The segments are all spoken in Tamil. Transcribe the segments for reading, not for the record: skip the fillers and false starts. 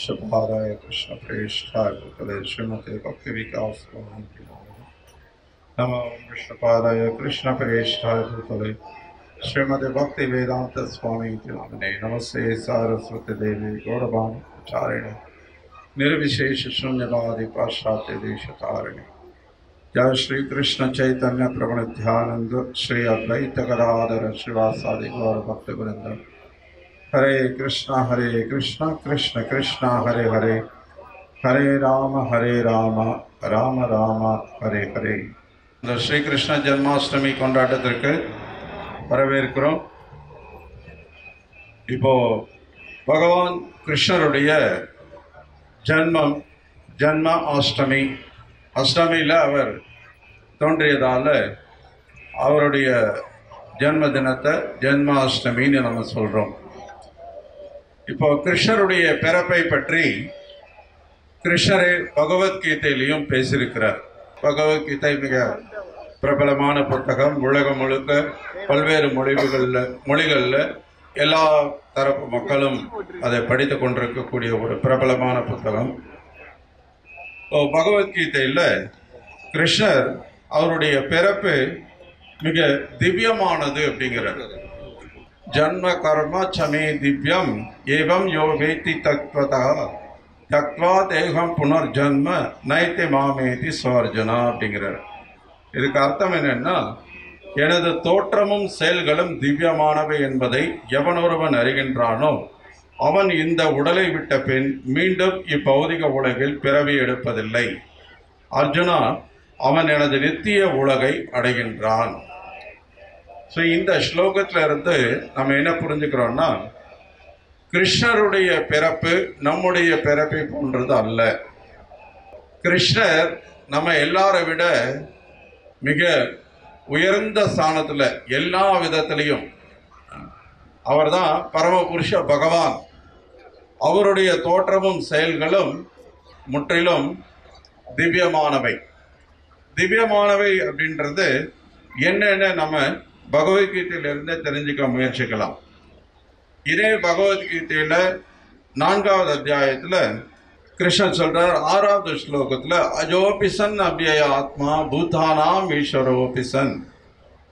शुभाराय कृष्ण प्रेष्ठाय भूतले श्रीमते भक्ति विकास स्वामी नमो विष्णुपादाय कृष्ण प्रेष्ठाय भूतले श्रीमते भक्ति वेदांत स्वामी नामने नमस्ते सारस्वती देवी गौरवाणी प्रचारिणे निर्विशेष शून्यवादी पाश्चात्य देश तारिणे जय श्री कृष्ण चैतन्य प्रभु नित्यानंद श्री अद्वैत गदाधर श्रीवासादि गौर भक्त वृंद हरे कृष्ण कृष्ण कृष्ण हरे हरे हरे राम राम राम हरे हरे இந்த ஸ்ரீ கிருஷ்ண ஜென்மாஷ்டமி கொண்டாட்டத்திற்கு வரவேற்கிறோம். இப்போ பகவான் கிருஷ்ணருடைய ஜன்ம அஷ்டமி, அஷ்டமியில் அவர் தோன்றியதால் அவருடைய ஜென்ம தினத்தை ஜென்மாஷ்டமின்னு நம்ம சொல்கிறோம். இப்போ கிருஷ்ணருடைய பிறப்பை பற்றி கிருஷ்ணரே பகவத்கீதையிலையும் பேசியிருக்கிறார். பகவத்கீதை மிக பிரபலமான புத்தகம். உலகம் முழுக்க பல்வேறு மொழிகளில் எல்லா தரப்பு மக்களும் அதை படித்து கொண்டிருக்கக்கூடிய ஒரு பிரபலமான புத்தகம். பகவத்கீதையில் கிருஷ்ணர் அவருடைய பிறப்பு மிக திவ்யமானது அப்படிங்கிறார். ஜன்ம கர்ம சமே திவ்யம் ஏவம் யோ வேத்தி தத்வதா தத்வா தேகம் புனர்ஜன்ம நைத்தி மாமேதி ஸ்வர்ஜனா அப்படிங்கிறார். இதுக்கு அர்த்தம் என்னன்னா, எனது தோற்றமும் செயல்களும் திவ்யமானவை என்பதை எவனொருவன் அறிகின்றானோ அவன் இந்த உடலை விட்ட பின் மீண்டும் இப்பௌதிக உலகில் பிறவி எடுப்பதில்லை. அர்ஜுனா, அவன் எனது நித்திய உலகை அடைகின்றான். ஸோ இந்த ஸ்லோகத்தில் இருந்து நம்ம என்ன புரிஞ்சுக்கிறோம்னா, கிருஷ்ணருடைய பிறப்பு நம்முடைய பிறப்பை போன்றது அல்ல. கிருஷ்ணர் நம்ம எல்லாரை விட மிக உயர்ந்த ஸ்தானத்தில் எல்லா விதத்திலையும் அவர் தான் பரமபுருஷ பகவான். அவருடைய தோற்றமும் செயல்களும் முற்றிலும் திவ்யமானவை. திவ்யமானவை அப்படின்றது என்னென்ன நம்ம பகவத்கீதையிலிருந்து தெரிஞ்சுக்க முயற்சிக்கலாம். இதே பகவத்கீதையில் 4வது அத்தியாயத்தில் கிருஷ்ணன் சொல்றார், 6வது ஸ்லோகத்தில் அஜோபிசன் அவ்யய ஆத்மா பூதானாம் ஈஸ்வரோபிசன்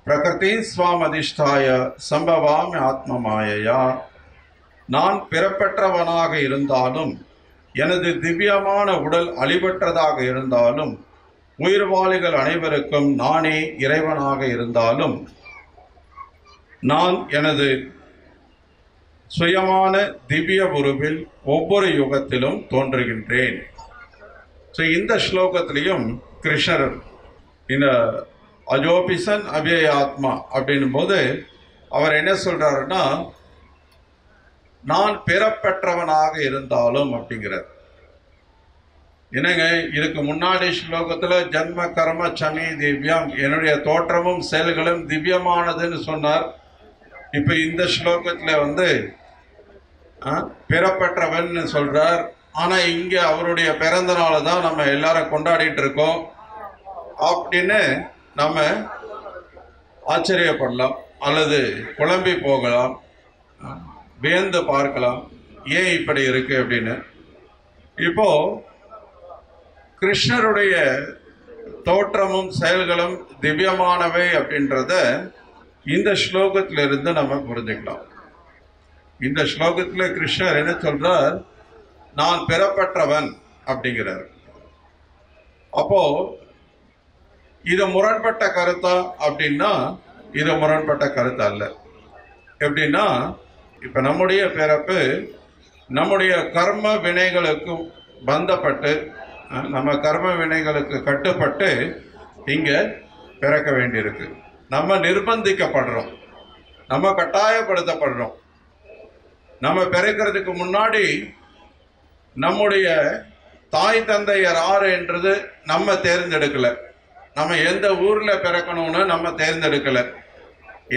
பிரகிருதி ஸ்வாம் அதிஷ்டாய சம்பவாமி ஆத்ம மாயையா. நான் பிறப்பற்றவனாக இருந்தாலும், எனது திவ்யமான உடல் அழிவற்றதாக இருந்தாலும், உயிர்வாளிகள் அனைவருக்கும் நானே இறைவனாக இருந்தாலும், நான் எனது சுயமான திவ்ய உருவில் ஒவ்வொரு யுகத்திலும் தோன்றுகின்றேன். ஸோ இந்த ஸ்லோகத்திலையும் கிருஷ்ணர் இந்த அஜோபிசன் அவ்யய ஆத்மா அப்படின்னும் போது அவர் என்ன சொல்றாருன்னா, நான் பிறப்பற்றவனாக இருந்தாலும் அப்படிங்கிறார். என்னங்க, இதுக்கு முன்னாடி ஸ்லோகத்தில் ஜன்ம கர்ம சமி திவ்யம், என்னுடைய தோற்றமும் செயல்களும் திவ்யமானதுன்னு சொன்னார். இப்போ இந்த ஸ்லோகத்தில் பிறப்பற்றவன் சொல்றார். ஆனால் இங்கே அவருடைய பிறந்த நாளை தான் நம்ம எல்லாரும் கொண்டாடிட்டு இருக்கோம் அப்படின்னு நம்ம ஆச்சரியப்படலாம், அல்லது குழம்பி போகலாம், வியந்து பார்க்கலாம், ஏன் இப்படி இருக்கு அப்படின்னு. இப்போ கிருஷ்ணருடைய தோற்றமும் செயல்களும் திவ்யமானவை அப்படின்றத இந்த ஸ்லோகத்திலிருந்து நம்ம புரிஞ்சுக்கலாம். இந்த ஸ்லோகத்தில் கிருஷ்ணர் என்ன சொல்றார், நான் பிறப்பற்றவன் அப்படிங்கிறார். அப்போ இது முரண்பட்ட கருத்தா அப்படின்னா, இது முரண்பட்ட கருத்து அல்ல. எப்படின்னா, இப்போ நம்முடைய பிறப்பு நம்முடைய கர்ம வினைகளுக்கு பந்தப்பட்டு, நம்ம கர்ம வினைகளுக்கு கட்டுப்பட்டு இங்கே பிறக்க வேண்டியிருக்கு. நம்ம நிர்பந்திக்கப்படுறோம், நம்ம கட்டாயப்படுத்தப்படுறோம். நம்ம பிறக்கிறதுக்கு முன்னாடி நம்முடைய தாய் தந்தையர் யார் என்றது நம்ம தேர்ந்தெடுக்கலை. நம்ம எந்த ஊரில் பிறக்கணும்னு நம்ம தேர்ந்தெடுக்கலை.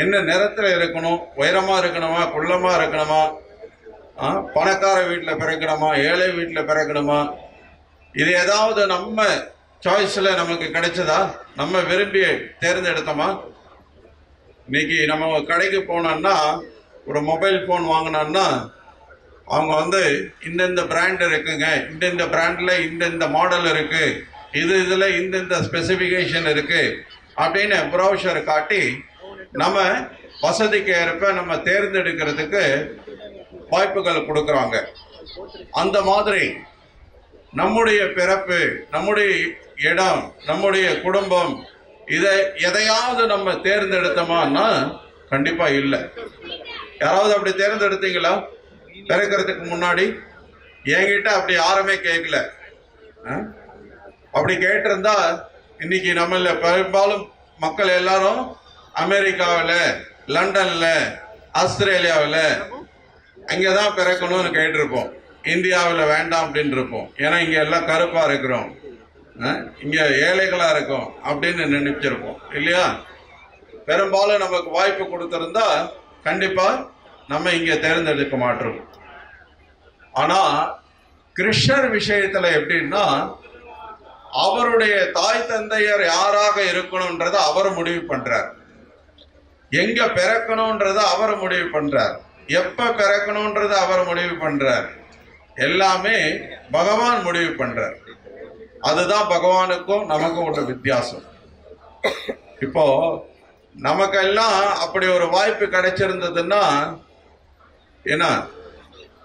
என்ன நிறத்தில் இருக்கணும், உயரமாக இருக்கணுமா, குள்ளமாக இருக்கணுமா, பணக்கார வீட்டில் பிறக்கணுமா, ஏழை வீட்டில் பிறக்கணுமா, இது ஏதாவது நம்ம சாய்ஸில் நமக்கு கிடைச்சதா, நம்ம விரும்பி தேர்ந்தெடுத்தோமா? இன்னைக்கு நம்ம கடைக்கு போனோம்னா, ஒரு மொபைல் ஃபோன் வாங்கினோம்னா அவங்க வந்து இந்தந்த பிராண்ட் இருக்குங்க, இந்தந்த பிராண்டில் இந்தந்த மாடல் இருக்கு, இதில் இந்தந்த ஸ்பெசிஃபிகேஷன் இருக்கு அப்படின்னு ப்ரௌசர் காட்டி நம்ம வசதிக்கு ஏற்ப நம்ம தேர்ந்தெடுக்கிறதுக்கு வாய்ப்புகள் கொடுக்குறாங்க. அந்த மாதிரி நம்முடைய பிறப்பு, நம்முடைய இடம், நம்முடைய குடும்பம், இதை எதையாவது நம்ம தேர்ந்தெடுத்தோமான்னா கண்டிப்பா இல்லை. யாராவது அப்படி தேர்ந்தெடுத்தீங்களா? பிறக்கிறதுக்கு முன்னாடி என்கிட்ட அப்படி யாருமே கேட்கல. அப்படி கேட்டிருந்தா இன்னைக்கு நம்மள பெரும்பாலும் மக்கள் எல்லாரும் அமெரிக்காவில், லண்டனில், ஆஸ்திரேலியாவில் அங்கேதான் பிறக்கணும்னு கேட்டிருப்போம். இந்தியாவில் வேண்டாம் அப்படின்னு இருப்போம். ஏன்னா இங்கே எல்லாம் கருப்பாக இருக்கிறோம், இங்கே ஏழைகளாக இருக்கும் அப்படின்னு நினைச்சிருப்போம் இல்லையா? பெரும்பாலும் நமக்கு வாய்ப்பு கொடுத்திருந்தா கண்டிப்பாக நம்ம இங்கே தேர்ந்தெடுக்க மாட்டோம். ஆனால் கிருஷ்ணர் விஷயத்தில் எப்படின்னா, அவருடைய தாய் தந்தையர் யாராக இருக்கணும்ன்றத அவர் முடிவு பண்றார். எங்க பிறக்கணும்ன்றத அவர் முடிவு பண்றார். எப்ப பிறக்கணும்ன்றத அவர் முடிவு பண்றார். எல்லாமே பகவான் முடிவு பண்றார். அதுதான் பகவானுக்கும் நமக்கும் உள்ள வித்தியாசம். இப்போ நமக்கெல்லாம் அப்படி ஒரு வாய்ப்பு கிடைச்சிருந்ததுன்னா, ஏன்னா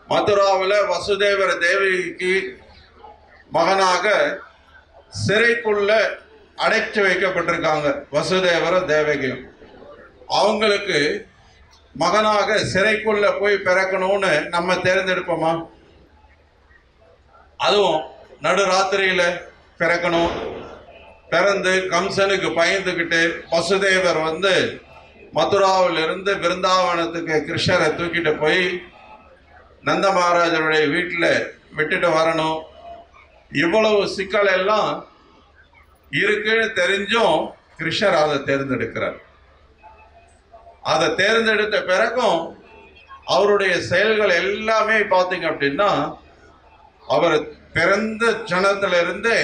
மதுராவில் வசுதேவர தேவிக்கு மகனாக சிறைக்குள்ள அடைச்சு வைக்கப்பட்டிருக்காங்க வசுதேவர தேவகியும். அவங்களுக்கு மகனாக சிறைக்குள்ள போய் பிறக்கணும்னு நம்ம தேர்ந்தெடுப்போமா? அதுவும் நடுராத்திரியில பிறக்கணும். பிறந்து கம்சனுக்கு பயந்துக்கிட்டு வசுதேவர் வந்து மதுராவிலிருந்து பிருந்தாவனத்துக்கு கிருஷ்ணரை தூக்கிட்டு போய் நந்த மகாராஜருடைய வீட்டில் விட்டுட்டு வரணும். இவ்வளவு சிக்கல் எல்லாம் இருக்குன்னு தெரிஞ்சும் கிருஷ்ணர் அதை தேர்ந்தெடுக்கிறார். அதை தேர்ந்தெடுத்த பிறகும் அவருடைய செயல்கள் எல்லாமே பார்த்தீங்க அப்படின்னா, அவர் பிறந்த க்ஷணத்திலிருந்தே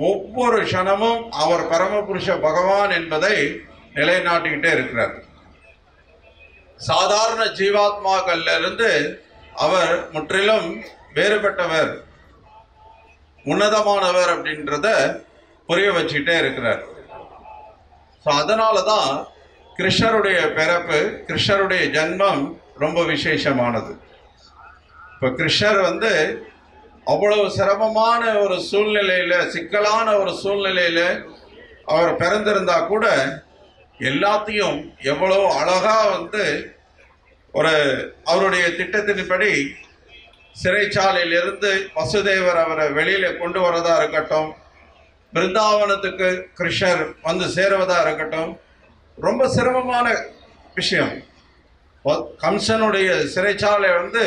ஒவ்வொரு க்ஷணமும் அவர் பரமபுருஷ பகவான் என்பதை நிலைநாட்டிக்கிட்டே இருக்கிறார். சாதாரண ஜீவாத்மாக்கள்ல இருந்து அவர் முற்றிலும் வேறுபட்டவர், உன்னதமானவர் அப்படின்றத புரிய வச்சுக்கிட்டே இருக்கிறார். ஸோ அதனால தான் கிருஷ்ணருடைய பிறப்பு, கிருஷ்ணருடைய ஜன்மம் ரொம்ப விசேஷமானது. இப்போ கிருஷ்ணர் வந்து அவ்வளவு சிரமமான ஒரு சூழ்நிலையில, சிக்கலான ஒரு சூழ்நிலையில அவர் பிறந்திருந்தா கூட எல்லாத்தையும் எவ்வளவு அழகா வந்து ஒரு அவருடைய திட்டத்தின்படி சிறைச்சாலையிலிருந்து வசுதேவர் அவரை வெளியில கொண்டு வரதா இருக்கட்டும், பிருந்தாவனத்துக்கு கிருஷ்ணர் வந்து சேருவதா இருக்கட்டும், ரொம்ப சிரமமான விஷயம். கம்சனுடைய சிறைச்சாலை வந்து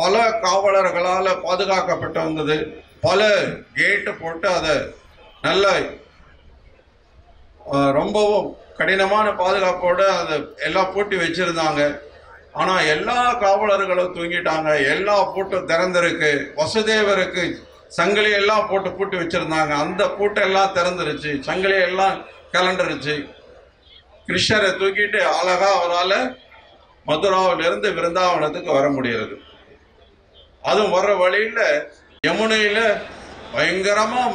பல காவலர்களால் பாதுகாக்கப்பட்டு வந்தது. பல கேட்டு போட்டு அதை நல்ல ரொம்பவும் கடினமான பாதுகாப்போடு அதை எல்லாம் பூட்டி வச்சிருந்தாங்க. ஆனால் எல்லா காவலர்களும் தூங்கிட்டாங்க, எல்லா பூட்டும் திறந்திருக்கு. வசுதேவருக்கு சங்கிலி எல்லாம் போட்டு பூட்டி வச்சிருந்தாங்க, அந்த பூட்டெல்லாம் திறந்துருச்சு, சங்கிலி எல்லாம் கலண்டுருச்சு. கிருஷ்ணரை தூக்கிட்டு அழகா அவரால் மதுராவிலிருந்து விருந்தாவனத்துக்கு வர முடியாது. அதுவும் வர்ற வழியில் யமுனையில் பயங்கரமாக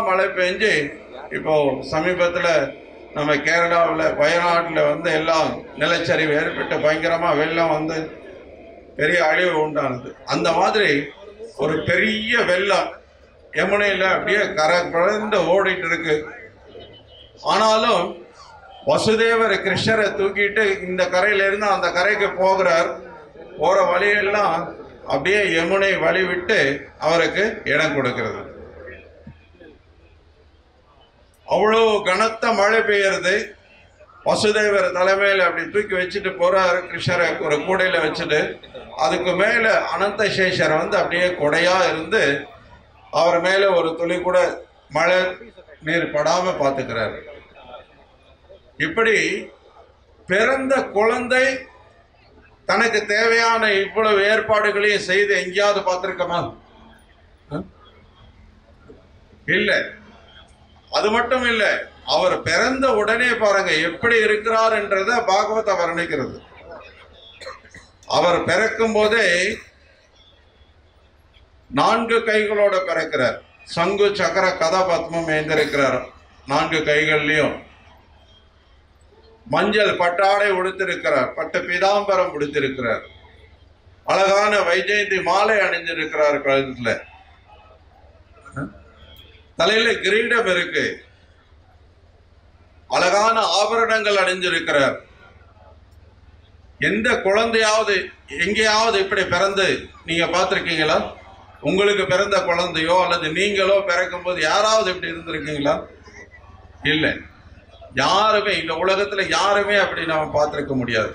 மழை பெஞ்சு, இப்போ சமீபத்தில் நம்ம கேரளாவில் வயநாட்டில் வந்து எல்லாம் நிலச்சரிவு ஏற்பட்டு பயங்கரமாக வெள்ளம் வந்து பெரிய அழிவு உண்டானது. அந்த மாதிரி ஒரு பெரிய வெள்ளம் யமுனையில் அப்படியே கரை பிறந்து ஓடிட்டு இருக்கு. ஆனாலும் வசுதேவர் கிருஷ்ணரை தூக்கிட்டு இந்த கரையிலிருந்து அந்த கரைக்கு போகிறார். போகிற வழியெல்லாம் அப்படியே யமுனை வழி விட்டு அவருக்கு இடம் கொடுக்கிறது. அவ்வளோ கனத்த மழை பெய்யறது. வசுதேவர் தலைமையில் அப்படி தூக்கி வச்சுட்டு போறாரு கிருஷ்ணரை ஒரு கூடையில வச்சுட்டு. அதுக்கு மேல அனந்த சேஷர் வந்து அப்படியே கொடையா இருந்து அவர் மேல ஒரு துளி கூட மழை நீர் படாம பார்த்துக்கிறாரு. இப்படி பிறந்த குழந்தை தனக்கு தேவையான இவ்வளவு ஏற்பாடுகளையும் செய்து எங்கேயாவது பார்த்திருக்கமா? இல்லை. அது மட்டும் இல்லை, அவர் பிறந்த உடனே பாருங்க எப்படி இருக்கிறார் என்றத பாகவத வர்ணிக்கிறது. அவர் பிறக்கும் போதே 4 கைகளோட பிறக்கிறார். சங்கு சக்கர கதாபத்மம் ஏந்திருக்கிறார். 4 கைகள்லயும் மஞ்சள் பட்டாடை உடுத்திருக்கிறார். பட்டு பீதாம்பரம் உடுத்திருக்கிறார். அழகான வைஜெயந்தி மாலை அணிஞ்சிருக்கிறார். கழுத்துல தலையில கிரீடம் இருக்கு. அழகான ஆபரணங்கள் அணிஞ்சிருக்கிறார். எந்த குழந்தையாவது எங்கேயாவது இப்படி பிறந்து நீங்க பார்த்திருக்கீங்களா? உங்களுக்கு பிறந்த குழந்தையோ அல்லது நீங்களோ பிறக்கும் போது யாராவது இப்படி இருந்திருக்கீங்களா? இல்லை. யாருமே இந்த உலகத்துல யாருமே அப்படி நாம பார்த்திருக்க முடியாது.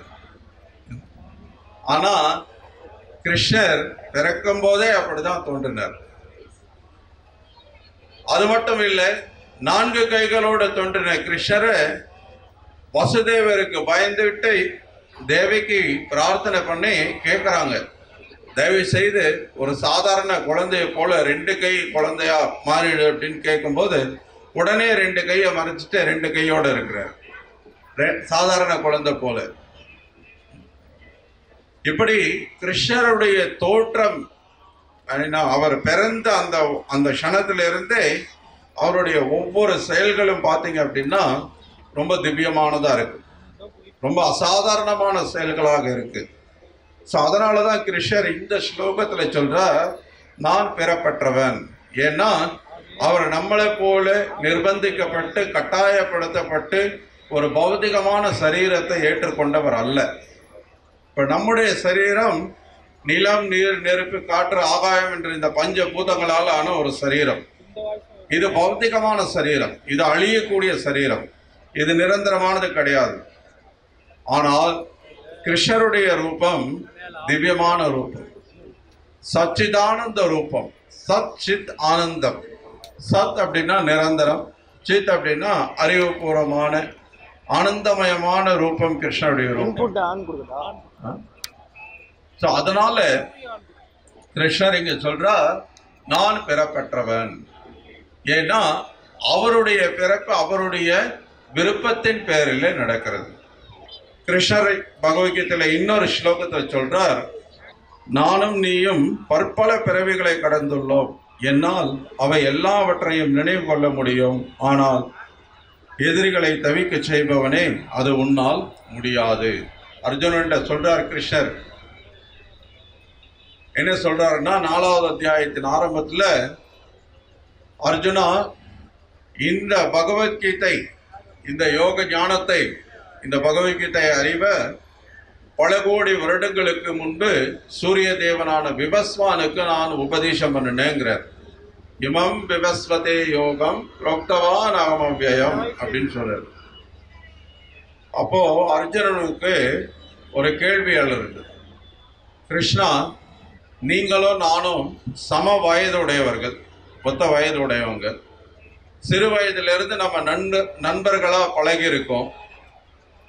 ஆனா கிருஷ்ணர் பிறக்கும் போதே அப்படிதான் தோன்றினார். அது மட்டும் இல்லை, 4 கைகளோட தோன்றின கிருஷ்ணரை வசுதேவருக்கு பயந்துவிட்டு தேவிக்கு பிரார்த்தனை பண்ணி கேட்கிறாங்க, தயவு செய்து ஒரு சாதாரண குழந்தைய போல 2 கை குழந்தையா மாறிடு அப்படின்னு கேட்கும்போது உடனே 2 கையை மறைச்சிட்டு 2 கையோட இருக்கிறார், சாதாரண குழந்தை போல. இப்படி கிருஷ்ணருடைய தோற்றம் அவர் பிறந்த அந்த க்ஷணத்திலிருந்தே அவருடைய ஒவ்வொரு செயல்களும் பார்த்தீங்க அப்படின்னா ரொம்ப திவ்யமானதா இருக்கு, ரொம்ப அசாதாரணமான செயல்களாக இருக்கு. ஸோ அதனால தான் கிருஷ்ணர் இந்த ஸ்லோகத்தில் சொல்றார், நான் பெறப்பட்டவன். ஏன்னா அவர் நம்மளை போல நிர்பந்திக்கப்பட்டு கட்டாயப்படுத்தப்பட்டு ஒரு பௌதிகமான சரீரத்தை ஏற்றுக்கொண்டவர் அல்ல. இப்போ நம்முடைய சரீரம் நிலம், நீர், நெருப்பு, காற்று, ஆகாயம் என்ற இந்த 5 பூதங்களால் ஆன ஒரு சரீரம். இது பௌத்திகமான சரீரம், இது அழியக்கூடிய சரீரம், இது நிரந்தரமானது கிடையாது. ஆனால் கிருஷ்ணருடைய ரூபம் திவ்யமான ரூபம், சச்சிதானந்த ரூபம். சத் சித் ஆனந்தம். சத் அப்படின்னா நிரந்தரம், சித் அப்படின்னா அறிவுபூர்வமான ஆனந்தமயமான ரூபம் கிருஷ்ணருடைய ரூபம். அதனால கிருஷ்ணர் இங்க சொல்றார், நான் பெறப்பட்டவன். ஏன்னா அவருடைய பிறப்பு அவருடைய விருப்பத்தின் பேரில் நடக்கிறது. கிருஷ்ணர் பகவத்கீதையில இன்னொரு ஸ்லோகத்தை சொல்றார், நானும் நீயும் பற்பல பிறவிகளை கடந்துள்ளோம், என்னால் அவை எல்லாவற்றையும் நினைவு கொள்ள முடியும், ஆனால் எதிரிகளை தவிக்க செய்பவனே அது உன்னால் முடியாது. அர்ஜுனன் சொல்றார் கிருஷ்ணர். என்ன சொல்றாருன்னா, 4வது அத்தியாயத்தின் ஆரம்பத்துல அர்ஜுனா, இந்த பகவத்கீதை, இந்த யோக ஞானத்தை, இந்த பகவத்கீதை அறிவ பல கோடி வருடங்களுக்கு முன்பு சூரிய தேவனான விபஸ்வானுக்கு நான் உபதேசம் பண்ணினேங்கிறார். இமம் விபஸ்வதே யோகம் ப்ரோக்தவான் அகமவ்யயம் அப்படின்னு சொல்றாரு. அப்போ அர்ஜுனனுக்கு ஒரு கேள்வி எழுது, கிருஷ்ணா, நீங்களும் நானும் சம வயதுடையவர்கள், ஒத்த வயதுடையவங்க. சிறு வயதிலிருந்து நம்ம நண்பர்களா பழகி இருக்கோம்.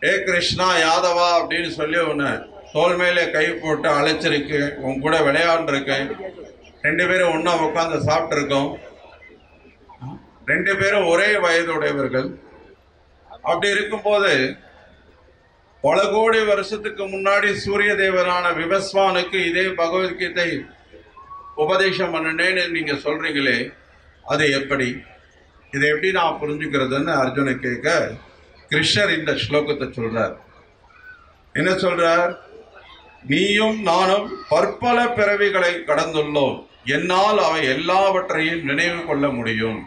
ஏ கிருஷ்ணா, யாதவா அப்படின்னு சொல்லி உன்னை தோல் மேலே கை போட்டு அழைச்சிருக்கு, உன் கூட விளையாண்டுருக்கேன். 2 பேரும் ஒன்றா உட்காந்து சாப்பிட்ருக்கோம். 2 பேரும் ஒரே வயதுடையவர்கள். அப்படி இருக்கும்போது பல கோடி வருஷத்துக்கு முன்னாடி சூரிய தேவனான விபஸ்வானுக்கு இதே பகவத்கீதை உபதேசம் பண்ணனேன்னு நீங்க சொல்றீங்களே, அது எப்படி? இதை எப்படி நான் புரிஞ்சுக்கிறதுன்னு அர்ஜுன கேட்க, கிருஷ்ணர் இந்த ஸ்லோகத்தை சொல்றார். என்ன சொல்றார்? நீயும் நானும் பற்பல பிறவிகளை கடந்துள்ளோம், என்னால் அவை எல்லாவற்றையும் நினைவு கொள்ள முடியும்.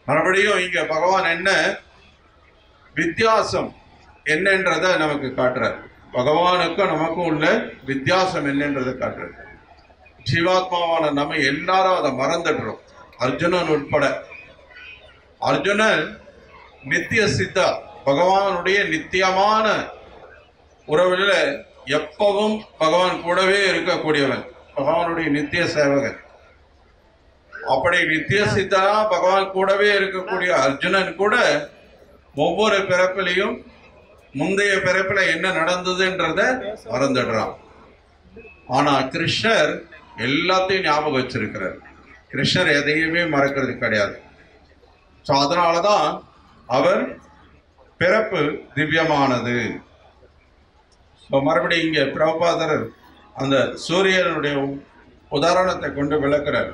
மறுபடியும் இங்க பகவான் என்ன வித்தியாசம் என்னன்றதை நமக்கு காட்டுறார். பகவானுக்கும் நமக்கும் உள்ள வித்தியாசம் என்னன்றதை காட்டுறார். ஜீவாத்மாவான நம்ம எல்லாரும் அதை மறந்துடுறோம், அர்ஜுனன் உட்பட. அர்ஜுனன் நித்திய சித்தா, பகவானுடைய நித்தியமான உறவில் எப்பவும் பகவான் கூடவே இருக்கக்கூடியவன், பகவானுடைய நித்திய சேவகன். அப்படி நித்திய சித்தா பகவான் கூடவே இருக்கக்கூடிய அர்ஜுனன் கூட ஒவ்வொரு பிறப்பிலையும் முந்தைய பிறப்பில என்ன நடந்ததுன்றத மறந்துடுறான். ஆனா கிருஷ்ணர் எல்லாத்தையும் ஞாபகம் வச்சிருக்கிறார். கிருஷ்ணர் எதையுமே மறக்கிறது கிடையாது. ஸோ அதனாலதான் அவர் பிறப்பு திவ்யமானது. இப்போ மறுபடியும் இங்கே பிரபாதர் அந்த சூரியனுடைய உதாரணத்தை கொண்டு விளக்குறார்.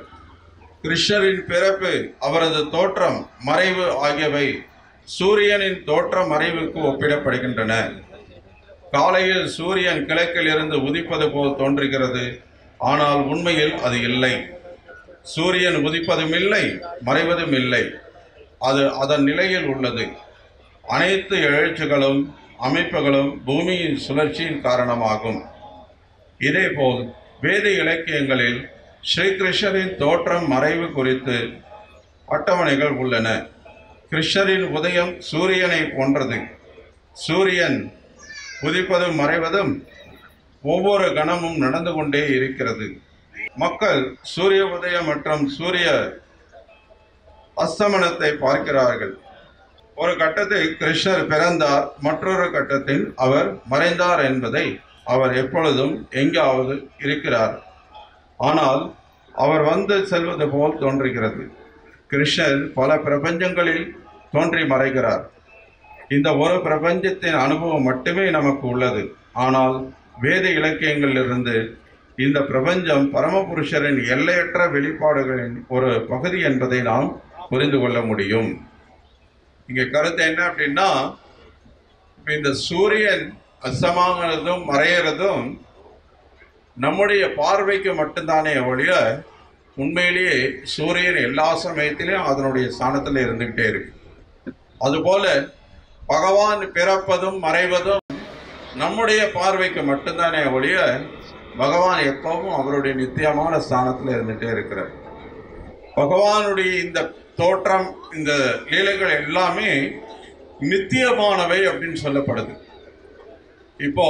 கிருஷ்ணரின் பிறப்பு, அவரது தோற்றம், மறைவு ஆகியவை சூரியனின் தோற்றம் மறைவுக்கு ஒப்பிடப்படுகின்றன. காலையில் சூரியன் கிழக்கில் இருந்து உதிப்பது போல் தோன்றுகிறது, ஆனால் உண்மையில் அது இல்லை. சூரியன் உதிப்பதும் இல்லை, மறைவதும் இல்லை, அது அதன் நிலையில் உள்ளது. அனைத்து எழுச்சிகளும் அமைப்புகளும் பூமியின் சுழற்சியின் காரணமாகும். இதேபோல் வேத இலக்கியங்களில் ஸ்ரீகிருஷ்ணரின் தோற்றம் மறைவு குறித்து அட்டவணைகள் உள்ளன. கிருஷ்ணரின் உதயம் சூரியனை போன்றது. சூரியன் உதிப்பதும் மறைவதும் ஒவ்வொரு கணமும் நடந்து கொண்டே இருக்கிறது. மக்கள் சூரிய உதயம் மற்றும் சூரிய அஸ்தமனத்தை பார்க்கிறார்கள். ஒரு கட்டத்தில் கிருஷ்ணர் பிறந்தார், மற்றொரு கட்டத்தில் அவர் மறைந்தார் என்பதை அவர் எப்பொழுதும் எங்காவது இருக்கிறார். ஆனால் அவர் வந்து செல்வது போல் தோன்றுகிறது. கிருஷ்ணர் பல பிரபஞ்சங்களில் தோன்றி மறைகிறார். இந்த ஒரு பிரபஞ்சத்தின் அனுபவம் மட்டுமே நமக்கு உள்ளது. ஆனால் வேத இலக்கியங்களிலிருந்து இந்த பிரபஞ்சம் பரமபுருஷரின் எல்லையற்ற வெளிப்பாடுகளின் ஒரு பகுதி என்பதை நாம் புரிந்து கொள்ள முடியும். இங்கே கருத்து என்ன அப்படின்னா, இந்த சூரியன் அஸ்தமாகிறதும் மறைகிறதும் நம்முடைய பார்வைக்கு மட்டும்தானே ஒழிய உண்மையிலேயே சூரியன் எல்லா சமயத்திலும் அதனுடைய ஸ்தானத்தில் இருந்துகிட்டே இருக்கு. அதுபோல பகவான் பிறப்பதும் மறைவதும் நம்முடைய பார்வைக்கு மட்டும்தானே ஒழிய பகவான் எப்பவும் அவருடைய நித்தியமான ஸ்தானத்தில் இருந்துகிட்டே இருக்கிறார். பகவானுடைய இந்த தோற்றம், இந்த லீலைகள் எல்லாமே நித்தியமானவை அப்படின்னு சொல்லப்படுது. இப்போ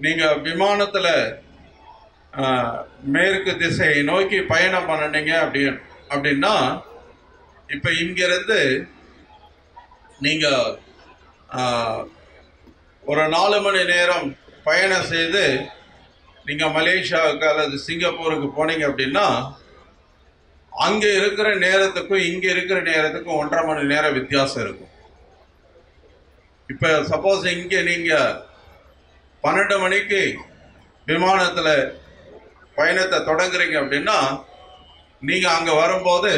நீங்க விமானத்துல மேற்கு திசையை நோக்கி பயணம் பண்ணினீங்க அப்படின்னா இப்ப இங்கிருந்து நீங்க ஒரு 4 மணி நேரம் பயணம் செய்து நீங்க மலேசியாவுக்கு அல்லது சிங்கப்பூருக்கு போனீங்க அப்படின்னா அங்க இருக்கிற நேரத்துக்கும் இங்க இருக்கிற நேரத்துக்கும் 1.5 மணி நேரம் வித்தியாசம் இருக்கும். இப்ப சப்போஸ் இங்க நீங்க 12 மணிக்கு விமானத்துல பயணத்தை தொடங்குறீங்க அப்படின்னா நீங்க அங்க வரும்போது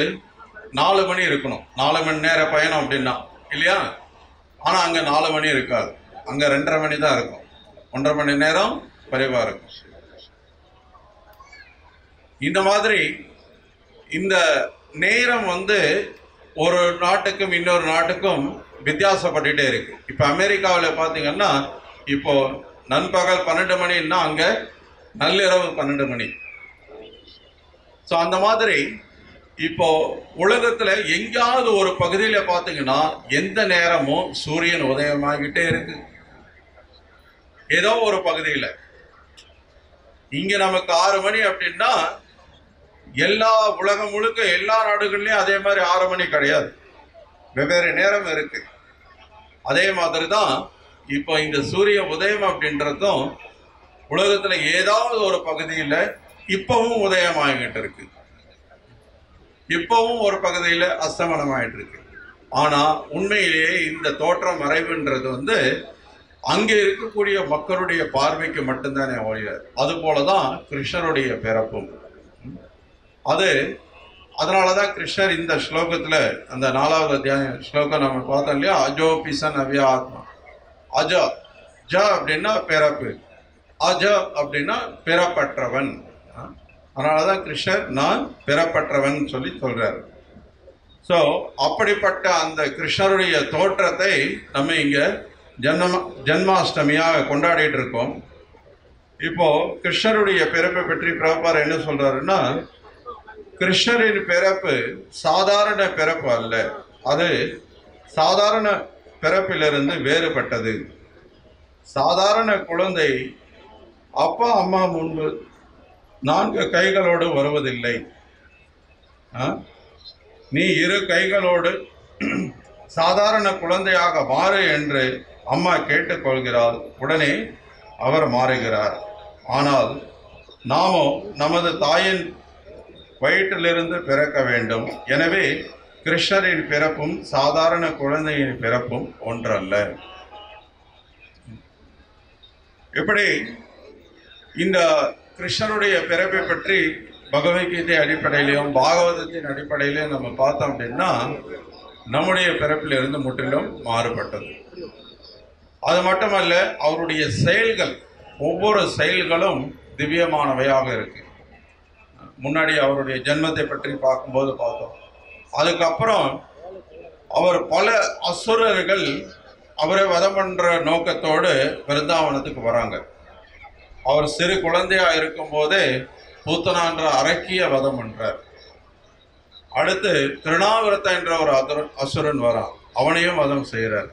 4 மணி இருக்கணும். 4 மணி நேர பயணம் அப்படின்னா இல்லையா? ஆனா அங்க 4 மணி இருக்காது, அங்க 2.5 மணி தான் இருக்கும். 1.5 மணி நேரம் குறைவா இருக்கும். இந்த மாதிரி இந்த நேரம் ஒரு நாட்டுக்கும் இன்னொரு நாட்டுக்கும் வித்தியாசப்பட்டுட்டே இருக்கு. இப்ப அமெரிக்காவில் பார்த்தீங்கன்னா இப்போ நண்பகல் 12 மணின்னா அங்க நள்ளிரவு 12 மணி. ஸோ அந்த மாதிரி இப்போ உலகத்துல எங்கேயாவது ஒரு பகுதியில பார்த்தீங்கன்னா எந்த நேரமும் சூரியன் உதயமாகிட்டே இருக்கு. ஏதோ ஒரு பகுதியில இங்க நமக்கு 6 மணி அப்படின்னா எல்லா உலகம் முழுக்க எல்லா நாடுகள்லயும் அதே மாதிரி 6 மணி கிடையாது, வெவ்வேறு நேரம் இருக்கு. அதே மாதிரி தான் இப்போ இந்த சூரிய உதயம் அப்படின்றதும் உலகத்துல ஏதாவது ஒரு பகுதியில இப்பவும் உதயம் ஆகிட்டு இருக்கு, இப்பவும் ஒரு பகுதியில அஸ்தமனம் ஆகிட்டு இருக்கு. ஆனா உண்மையிலேயே இந்த தோற்றம் மறைவுன்றது அங்கே இருக்கக்கூடிய மக்களுடைய பார்வைக்கு மட்டும்தானே ஒழியாது. அது போலதான் கிருஷ்ணருடைய பிறப்பும். அதனாலதான் கிருஷ்ணர் இந்த ஸ்லோகத்துல அந்த 4வது அத்தியாய ஸ்லோகம் நம்ம பார்த்தோம் இல்லையா, அஜோ பிசன் அவ்யா ஆத்மா. அஜ ஜ அப்படின்னா பிறப்பு, அஜ அப்படின்னா பிறப்பற்றவன். அதனாலதான் கிருஷ்ணர் நான் பிறப்பற்றவன் சொல்லி சொல்றாரு. ஸோ அப்படிப்பட்ட அந்த கிருஷ்ணருடைய தோற்றத்தை நம்ம இங்க ஜன்மாஷ்டமியாக கொண்டாடிட்டு இருக்கோம். இப்போ கிருஷ்ணருடைய பிறப்பை பற்றி பிரபார் என்ன சொல்றாருன்னா, கிருஷ்ணரின் பிறப்பு சாதாரண பிறப்பு அல்ல, அது சாதாரண பிறப்பிலிருந்து வேறுபட்டது. சாதாரண குழந்தை அப்பா அம்மா முன்பு 4 கைகளோடு வருவதில்லை. நீ 2 கைகளோடு சாதாரண குழந்தையாக மாறு என்று அம்மா கேட்டுக்கொள்கிறாள். உடனே அவர் மாறுகிறார். ஆனால் நாமோ நமது தாயின் வயிற்றிலிருந்து பிறக்க வேண்டும். எனவே கிருஷ்ணரின் பிறப்பும் சாதாரண குழந்தையின் பிறப்பும் ஒன்றல்ல. இப்படி இந்த கிருஷ்ணருடைய பிறப்பை பற்றி பகவத்கீதை அடிப்படையிலையும் பாகவதத்தின் அடிப்படையிலையும் நம்ம பார்த்தோம் அப்படின்னா நம்முடைய பிறப்பிலிருந்து முற்றிலும் மாறுபட்டது. அது மட்டுமல்ல, அவருடைய செயல்கள், ஒவ்வொரு செயல்களும் திவ்யமானவையாக இருக்கு. முன்னாடி அவருடைய ஜென்மத்தை பற்றி பார்க்கும்போது பார்த்தோம். அதுக்கப்புறம் அவர் பல அசுரர்கள் அவரை வதம் பண்ற நோக்கத்தோடு பிருந்தாவனத்துக்கு வராங்க. அவர் சிறு குழந்தையா இருக்கும் போதே பூத்தனான்ற அரக்கிய வதம் பண்றார். அடுத்து திருநாவிரத்த என்ற ஒரு அசுரன் வரான், அவனையும் வதம் செய்கிறார்.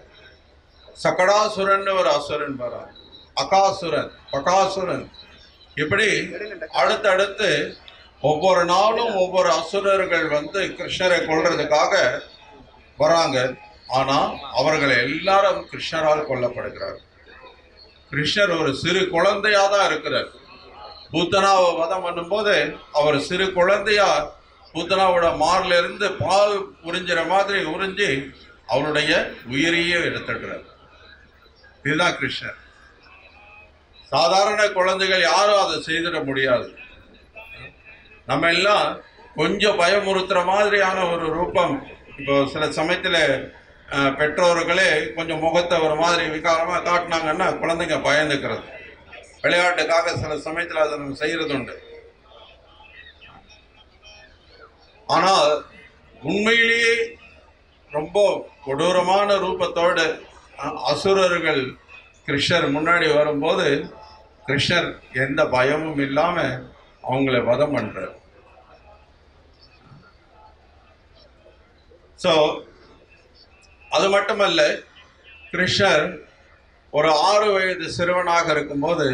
சகடாசுரன் ஒரு அசுரன் வரான், அகாசுரன், பகாசுரன், இப்படி அடுத்தடுத்து ஒவ்வொரு நாளும் ஒவ்வொரு அசுரர்கள் வந்து கிருஷ்ணரை கொல்றதுக்காக வராங்க. ஆனால் அவர்கள் எல்லாரும் கிருஷ்ணரால் கொல்லப்படுகிறார். கிருஷ்ணர் ஒரு சிறு குழந்தையா தான் இருக்கிறார். பூத்தனாவை வதம் பண்ணும்போது அவர் சிறு குழந்தையா பூத்தனாவோட மார்ல இருந்து பால் உறிஞ்சிற மாதிரி உறிஞ்சி அவருடைய உயிரையே எடுத்துடுறார். இதுதான் கிருஷ்ணர். சாதாரண குழந்தைகள் யாரும் அதை செய்திட முடியாது. நம்ம எல்லாம் கொஞ்சம் பயமுறுத்துற மாதிரியான ஒரு ரூபம். இப்போ சில சமயத்தில் பெற்றோர்களே கொஞ்சம் முகத்தை ஒரு மாதிரி விகாரமாக காட்டினாங்கன்னா குழந்தைங்க பயந்துக்கிறது. விளையாட்டுக்காக சில சமயத்தில் அதை நம்ம செய்கிறது உண்டு. ஆனால் உண்மையிலேயே ரொம்ப கொடூரமான ரூபத்தோடு அசுரர்கள் கிருஷ்ணர் முன்னாடி வரும்போது கிருஷ்ணர் எந்த பயமும் இல்லாமல் அவங்கள வதம் பண்றார். ஸோ அது மட்டுமல்ல, கிருஷ்ணர் ஒரு 6 வயது சிறுவனாக இருக்கும்போது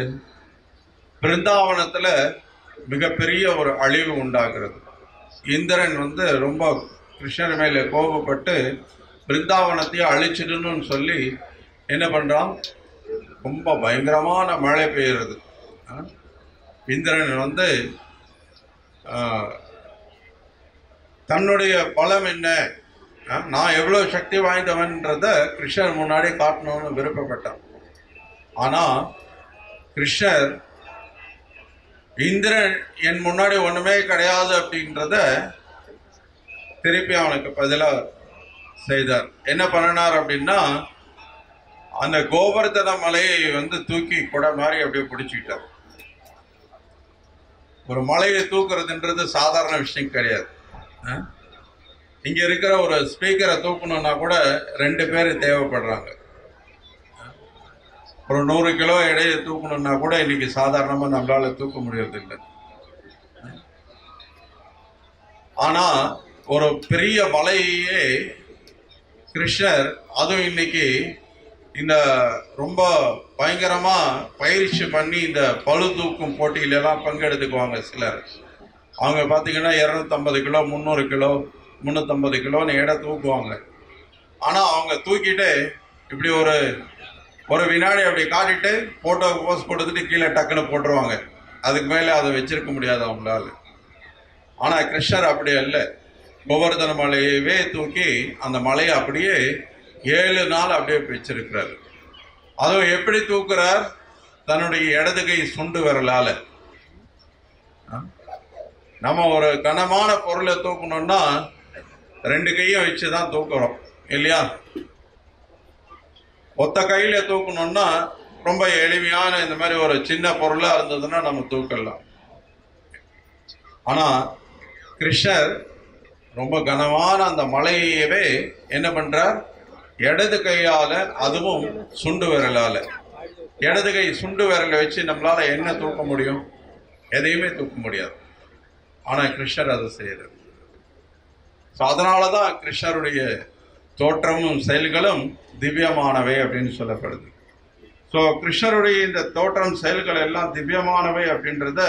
பிருந்தாவனத்தில் மிகப்பெரிய ஒரு அழிவு உண்டாகிறது. இந்திரன் வந்து ரொம்ப கிருஷ்ணர் மேலே கோபப்பட்டு பிருந்தாவனத்தையும் அழிச்சிடணும்னு சொல்லி என்ன பண்ணுறான், ரொம்ப பயங்கரமான மழை பெய்யுறது. இந்திரன் வந்து தன்னுடைய பலம் என்ன, நான் எவ்வளோ சக்தி வாய்ந்தவன்றத கிருஷ்ணர் முன்னாடி காட்டணும்னு விருப்பப்பட்டான். ஆனால் கிருஷ்ணர் இந்திரன் என் முன்னாடி ஒன்றுமே கிடையாது அப்படின்றத திருப்பி அவனுக்கு பதிலாக செய்தார். என்ன பண்ணினார் அப்படின்னா, அந்த கோவர்தன மலையை வந்து தூக்கி கொடை மாதிரி அப்படியே பிடிச்சிக்கிட்டார். ஒரு மலையை தூக்குறதுன்றது சாதாரண விஷயம் கிடையாது. இங்க இருக்கிற ஒரு ஸ்பீக்கரை தூக்கணும்னா கூட 2 பேர் தேவைப்படுறாங்க. ஒரு 100 கிலோ எடையை தூக்கணும்னா கூட இன்னைக்கு சாதாரணமா நம்மளால தூக்க முடியறதில்லை. ஆனா ஒரு பெரிய மலையே கிருஷ்ணர், அதுவும் இன்னைக்கு இந்த ரொம்ப பயங்கரமா பயிற்சி பண்ணி இந்த பளு தூக்கும் போட்டியிலெல்லாம் பங்கெடுத்துக்குவாங்க சிலர். அவங்க பார்த்தீங்கன்னா 250 கிலோ, 300 கிலோ, 350 கிலோன்னு எடை தூக்குவாங்க. ஆனால் அவங்க தூக்கிட்டு இப்படி ஒரு வினாடி அப்படி காட்டிட்டு ஃபோட்டோவுக்கு போஸ்ட் கொடுத்துட்டு கீழே டக்குன்னு போட்டுருவாங்க. அதுக்கு மேலே அதை வச்சிருக்க முடியாது அவங்களால. ஆனால் கிருஷ்ணர் அப்படி அல்ல. கோவர்தன மலையவே தூக்கி அந்த மலையை அப்படியே 7 நாள் அப்படியே வச்சிருக்கிறார். அதுவும் எப்படி தூக்குறார், தன்னுடைய இடது கை சுண்டு விரலால. நம்ம ஒரு கனமான பொருளை தூக்கணும்னா 2 கையும் வச்சு தான் தூக்குறோம் இல்லையா? ஒத்த கையில தூக்கணும்னா ரொம்ப எளிமையான இந்த மாதிரி ஒரு சின்ன பொருளா இருந்ததுன்னா நம்ம தூக்கலாம். ஆனா கிருஷ்ணர் ரொம்ப கனமான அந்த மலையவே என்ன பண்றார், இடது கையால, அதுவும் சுண்டு விரலால. இடது கை சுண்டு விரலை வச்சு நம்மளால என்ன தூக்க முடியும்? எதையுமே தூக்க முடியாது. ஆனா கிருஷ்ணர் அதை செய்யறார். அதனாலதான் கிருஷ்ணருடைய தோற்றமும் செயல்களும் திவ்யமானவை அப்படின்னு சொல்லப்படுது. ஸோ கிருஷ்ணருடைய இந்த தோற்றம் செயல்கள் எல்லாம் திவ்யமானவை அப்படின்றத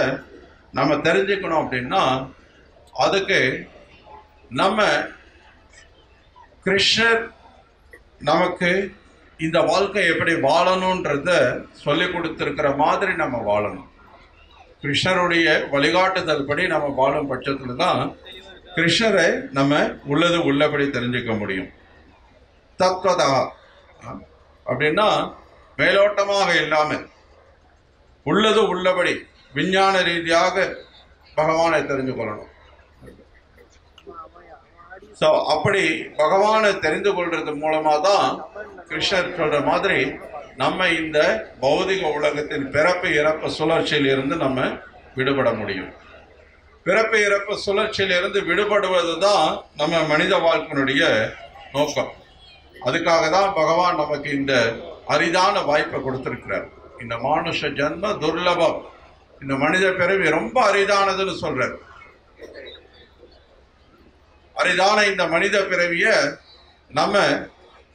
நம்ம தெரிஞ்சுக்கணும். அப்படின்னா அதுக்கு நம்ம கிருஷ்ணர் நமக்கு இந்த வாழ்க்கை எப்படி வாழணுன்றத சொல்லி கொடுத்துருக்கிற மாதிரி நம்ம வாழணும். கிருஷ்ணருடைய வழிகாட்டுதல் படி நம்ம வாழும் பட்சத்தில் தான் கிருஷ்ணரை நம்ம உள்ளது உள்ளபடி தெரிஞ்சுக்க முடியும். தத்வதா அப்படின்னா மேலோட்டமாக இல்லாமல் உள்ளது உள்ளபடி விஞ்ஞான ரீதியாக பகவானை தெரிந்து கொள்ளணும். ஸோ அப்படி பகவானை தெரிந்து கொள்றது மூலமாக தான் கிருஷ்ணர் சொல்ற மாதிரி நம்ம இந்த பௌதிக உலகத்தின் பிறப்பு இறப்பு சுழற்சியில் இருந்து நம்ம விடுபட முடியும். பிறப்பு இறப்பு சுழற்சியில் இருந்து விடுபடுவது தான் நம்ம மனித வாழ்க்கையினுடைய நோக்கம். அதுக்காக தான் பகவான் நமக்கு இந்த அரிதான வாய்ப்பை கொடுத்திருக்கிறார். இந்த மானுஷ ஜன்ம துர்லபம், இந்த மனித பிறவி ரொம்ப அரிதானதுன்னு சொல்றார். அரிதான இந்த மனித பிறவிய நம்ம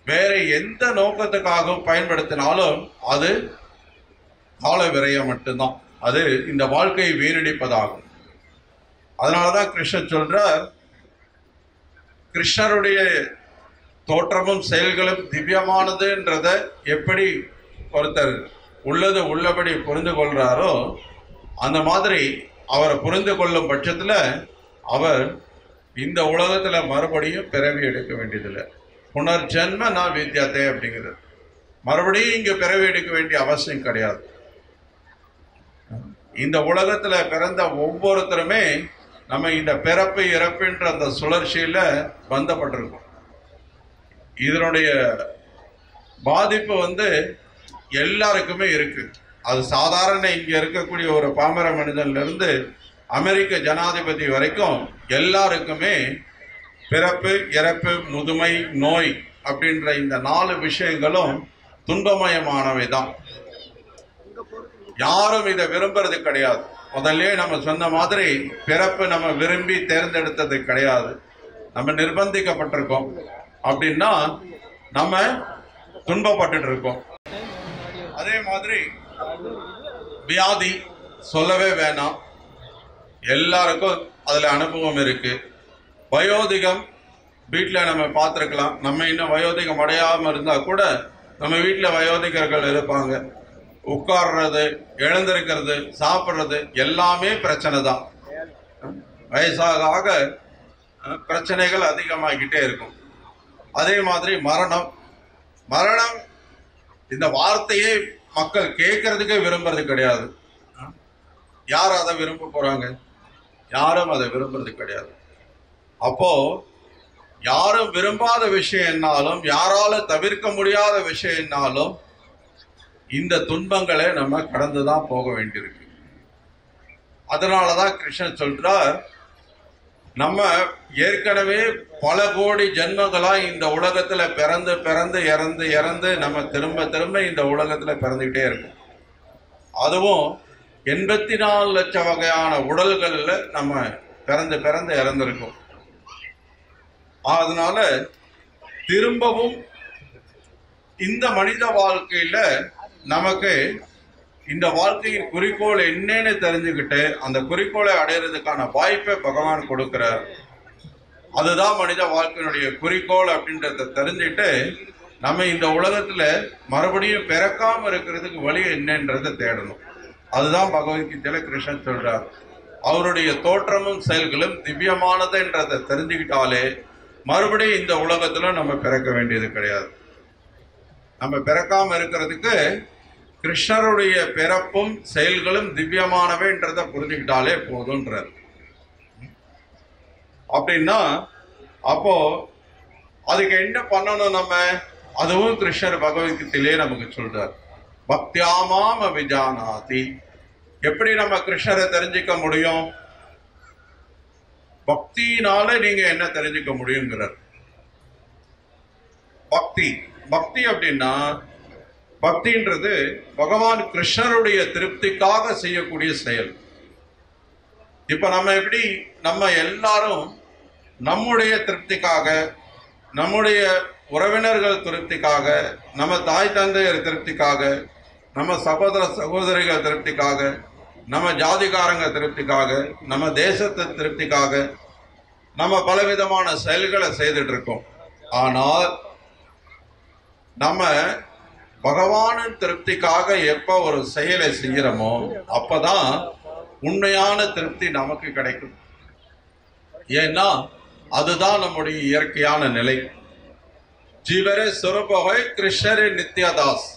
வேற எந்த நோக்கத்துக்காகவும் பயன்படுத்தினாலும் அது கால விரயம் மட்டும்தான். அது இந்த வாழ்க்கையை வீணடிப்பதாகும். அதனாலதான் கிருஷ்ணர் சொல்றார், கிருஷ்ணருடைய தோற்றமும் செயல்களும் திவ்யமானதுன்றத எப்படி ஒருத்தர் உள்ளது உள்ளபடி புரிந்து கொள்றாரோ அந்த மாதிரி அவரை புரிந்து கொள்ளும் பட்சத்துல அவர் இந்த உலகத்துல மறுபடியும் பிறவி எடுக்க வேண்டியதில்லை. புனர்ஜென்ம நான் வித்யாத்தே அப்படிங்கிறது, மறுபடியும் இங்க பிறவி எடுக்க வேண்டிய அவசியம் கிடையாது. இந்த உலகத்துல பிறந்த ஒவ்வொருத்தருமே நம்ம இந்த பிறப்பு இறப்புன்ற அந்த சுழற்சியில பந்தப்பட்டிருக்கோம். இதனுடைய பாதிப்பு எல்லாருக்குமே இருக்கு. அது சாதாரண இங்க இருக்கக்கூடிய ஒரு பாமர மனிதன்ல இருந்து அமெரிக்க ஜனாதிபதி வரைக்கும் எல்லாருக்குமே பிறப்பு இறப்பு முதுமை நோய் அப்படின்ற இந்த 4 விஷயங்களும் துன்பமயமானவை தான். யாரும் இதை விரும்புறது கிடையாது. முதல்ல நம்ம சொன்ன மாதிரி பிறப்பு நம்ம விரும்பி தேர்ந்தெடுத்தது கிடையாது, நம்ம நிர்பந்திக்கப்பட்டிருக்கோம். அப்படின்னா நம்ம துன்பப்பட்டு இருக்கோம். அதே மாதிரி வியாதி சொல்லவே வேணாம், எல்லாருக்கும் அதுல அனுபவம் இருக்கு. வயோதிகம் வீட்டில் நம்ம பார்த்துருக்கலாம். நம்ம இன்னும் வயோதிகம் அடையாமல் இருந்தால் கூட நம்ம வீட்டில் வயோதிகர்கள் இருப்பாங்க. உட்கார்றது, எழுந்திருக்கிறது, சாப்பிட்றது எல்லாமே பிரச்சனை தான். வயசாக ஆக பிரச்சனைகள் அதிகமாகிக்கிட்டே இருக்கும். அதே மாதிரி மரணம் இந்த வார்த்தையே மக்கள் கேட்கறதுக்கே விரும்புறது கிடையாது. யார் அதை விரும்ப போறாங்க? யாரும் அதை விரும்புறது கிடையாது. அப்போ யாரும் விரும்பாத விஷயம் என்னாலும், யாரால தவிர்க்க முடியாத விஷயம் என்னாலும் இந்த துன்பங்களை நம்ம கடந்துதான் போக வேண்டியிருக்கு. அதனாலதான் கிருஷ்ணன் சொல்றார், நம்ம ஏற்கனவே பல கோடி ஜென்மங்களா இந்த உலகத்துல பிறந்து பிறந்து இறந்து இறந்து நம்ம திரும்ப திரும்ப இந்த உலகத்துல பிறந்துகிட்டே இருக்கும். அதுவும் 84 லட்சம் வகையான உடல்கள்ல நம்ம பிறந்து பிறந்து இறந்திருக்கோம். அதனால திரும்பவும் இந்த மனித வாழ்க்கையில நமக்கு இந்த வாழ்க்கையின் குறிக்கோள் என்னன்னு தெரிஞ்சுக்கிட்டு அந்த குறிக்கோளை அடையிறதுக்கான வாய்ப்பை பகவான் கொடுக்கிறார். அதுதான் மனித வாழ்க்கையினுடைய குறிக்கோள் அப்படின்றத தெரிஞ்சுட்டு நம்ம இந்த உலகத்துல மறுபடியும் பிறக்காம இருக்கிறதுக்கு வழி என்னன்றதை தேடணும். அதுதான் பகவத்கீதையில கிருஷ்ணன் சொல்றார். அவருடைய தோற்றமும் செயல்களும் திவ்யமானதுன்றதை தெரிஞ்சுக்கிட்டாலே மறுபடியும் இந்த உலகத்துல நம்ம பிறக்க வேண்டியது கிடையாது. நம்ம பிறக்காம இருக்கிறதுக்கு கிருஷ்ணருடைய பிறப்பும் செயல்களும் திவ்யமானவைன்றதை புரிஞ்சுக்கிட்டாலே போதுன்றார். அப்படின்னா அப்போ அதுக்கு என்ன பண்ணணும் நம்ம? அதுவும் கிருஷ்ணர் பகவத்கீதையிலே நமக்கு சொல்றார். பக்தியாமாம் அபிஜானாதி. எப்படி நம்ம கிருஷ்ணரை தெரிஞ்சுக்க முடியும்? பக்தியினால நீங்க என்ன தெரிஞ்சுக்க முடியுங்கிறார். பக்தி அப்படின்னா, பக்தின்றது பகவான் கிருஷ்ணருடைய திருப்திக்காக செய்யக்கூடிய செயல். இப்ப நம்ம எல்லாரும் நம்முடைய திருப்திக்காக, நம்முடைய உறவினர்கள் திருப்திக்காக, நம்ம தாய் தந்தையர் திருப்திக்காக, நம்ம சகோதர சகோதரிகள் திருப்திக்காக, நம்ம ஜாதிகாரங்க திருப்திக்காக, நம்ம தேசத்து திருப்திக்காக நம்ம பலவிதமான செயல்களை செய்துட்டு இருக்கோம். ஆனால் நம்ம பகவானின் திருப்திக்காக எப்ப ஒரு செயலை செய்யறோமோ அப்பதான் உண்மையான திருப்தி நமக்கு கிடைக்கும். ஏன்னா அதுதான் நம்முடைய இயற்கையான நிலை. ஜீவரே சுரபகை கிருஷ்ணரே நித்யதாஸ்.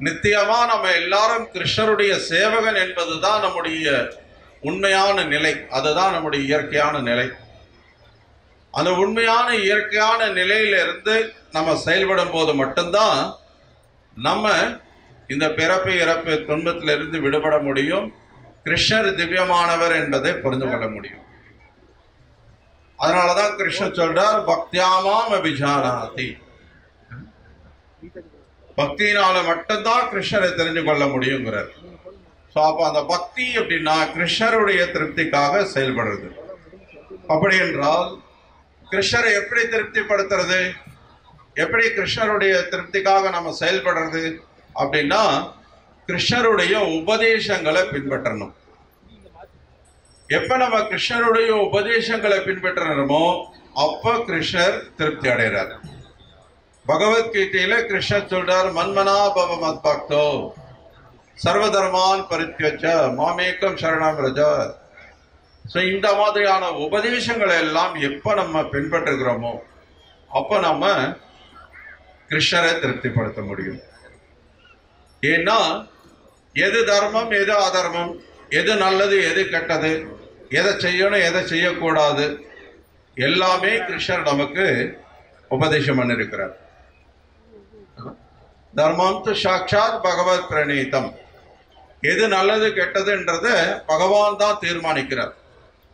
நித்தியமா நம்ம எல்லாரும் கிருஷ்ணருடைய சேவகன் என்பதுதான் நம்முடைய உண்மையான நிலை. அதுதான் நம்முடைய இயற்கையான நிலை. அந்த உண்மையான இயற்கையான நிலையிலிருந்து நம்ம செயல்படும் போது மட்டும்தான் நம்ம இந்த பிறப்பு இறப்பு துன்பத்திலிருந்து விடுபட முடியும். கிருஷ்ணர் திவ்யமானவர் என்பதை புரிந்து கொள்ள முடியும். அதனாலதான் கிருஷ்ணர் சொல்றார், பக்தியாமாம் அபிஜானாதி. பக்தியினால மட்டும்தான் கிருஷ்ணரை தெரிஞ்சு கொள்ள முடியுங்கிறார். ஸோ அப்போ அந்த பக்தி அப்படின்னா கிருஷ்ணருடைய திருப்திக்காக செயல்படுறது. அப்படி என்றால் கிருஷ்ணரை எப்படி திருப்திப்படுத்துறது, எப்படி கிருஷ்ணருடைய திருப்திக்காக நம்ம செயல்படுறது அப்படின்னா கிருஷ்ணருடைய உபதேசங்களை பின்பற்றணும். எப்ப நம்ம கிருஷ்ணருடைய உபதேசங்களை பின்பற்றணுமோ அப்ப கிருஷ்ணர் திருப்தி அடைகிறார். பகவத்கீதையில கிருஷ்ணர் சொல்றார், மன்மனா பவ மத் பக்தோ சர்வதர்மான் பரித்யஜ மாமேக்கம் சரணம் ரஜ. ஸோ இந்த மாதிரியான உபதேசங்களை எல்லாம் எப்ப நம்ம பின்பற்றுகிறோமோ அப்ப நம்ம கிருஷ்ணரை திருப்திப்படுத்த முடியும். ஏன்னா எது தர்மம் எது அதர்மம், எது நல்லது எது கெட்டது, எதை செய்யணும் எதை செய்யக்கூடாது, எல்லாமே கிருஷ்ணர் நமக்கு உபதேசம் பண்ணிருக்கிறார். தர்மம் து சாட்சாத் பகவத் பிரணீதம். எது நல்லது கெட்டதுன்றத பகவான் தான் தீர்மானிக்கிறார்.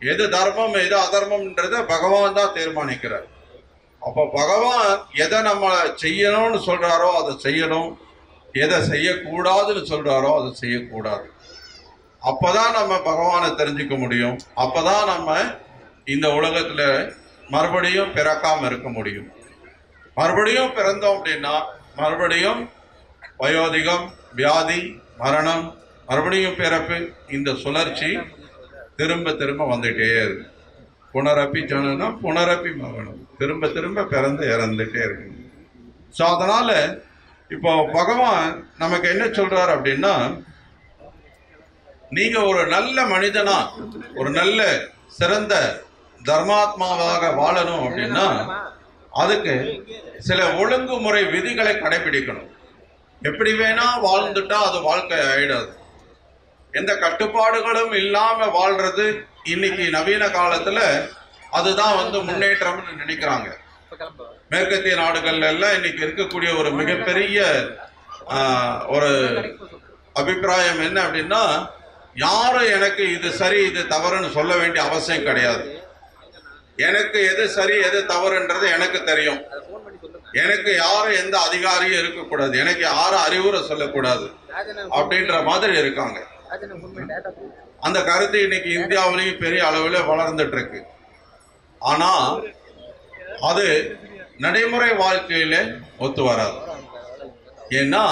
எது தர்மம் எது அதர்மம்ன்றத பகவான் தான் தீர்மானிக்கிறார். அப்போ பகவான் எதை நம்ம செய்யணும்னு சொல்றாரோ அதை செய்யணும், எதை செய்யக்கூடாதுன்னு சொல்றாரோ அதை செய்யக்கூடாது. அப்பதான் நம்ம பகவானை தெரிஞ்சுக்க முடியும். அப்பதான் நம்ம இந்த உலகத்துல மறுபடியும் பிறக்காம இருக்க முடியும். மறுபடியும் பிறந்தோம் அப்படின்னா மறுபடியும் வயோதிகம், வியாதி, மரணம், மறுபடியும் பிறப்பு, இந்த சுழற்சி திரும்ப திரும்ப வந்துட்டே இருக்கு. புனரப்பி ஜனனம் புனரப்பி மரணம், திரும்ப திரும்ப பிறந்து இறந்துட்டே இருக்கு. ஸோ அதனால இப்போ பகவான் நமக்கு என்ன சொல்றாரு அப்படின்னா, நீங்க ஒரு நல்ல மனிதனா, ஒரு நல்ல சிறந்த தர்மாத்மாவாக வாழணும் அப்படின்னா அதுக்கு சில ஒழுங்குமுறை விதிகளை கடைபிடிக்கணும். எப்படி வேணா வாழ்ந்துட்டா அது வாழ்க்கை ஆயிடாது. எந்த கட்டுப்பாடுகளும் இல்லாம வாழ்றது இன்னைக்கு நவீன காலத்துல அதுதான் முன்னேற்றம்னு நினைக்கிறாங்க. மேற்கத்திய நாடுகள்ல எல்லாம் இன்னைக்கு இருக்கக்கூடிய ஒரு மிகப்பெரிய ஒரு அபிப்பிராயம் என்ன அப்படின்னா, யாரும் எனக்கு இது சரி இது தவறுன்னு சொல்ல வேண்டிய அவசியம் கிடையாது. எனக்கு எது சரி எது தவறுன்றது எனக்கு தெரியும். எனக்கு யாரும் எந்த அதிகாரியும் இருக்கக்கூடாது, எனக்கு யாரும் அறிவுரை சொல்லக்கூடாது அப்படின்ற மாதிரி இருக்காங்க. அந்த கருத்து இன்னைக்கு இந்தியாவிலையும் பெரிய அளவில் வளர்ந்துட்டு இருக்கு. ஆனா அது நடைமுறை வாழ்க்கையில ஒத்து வராது. ஏன்னா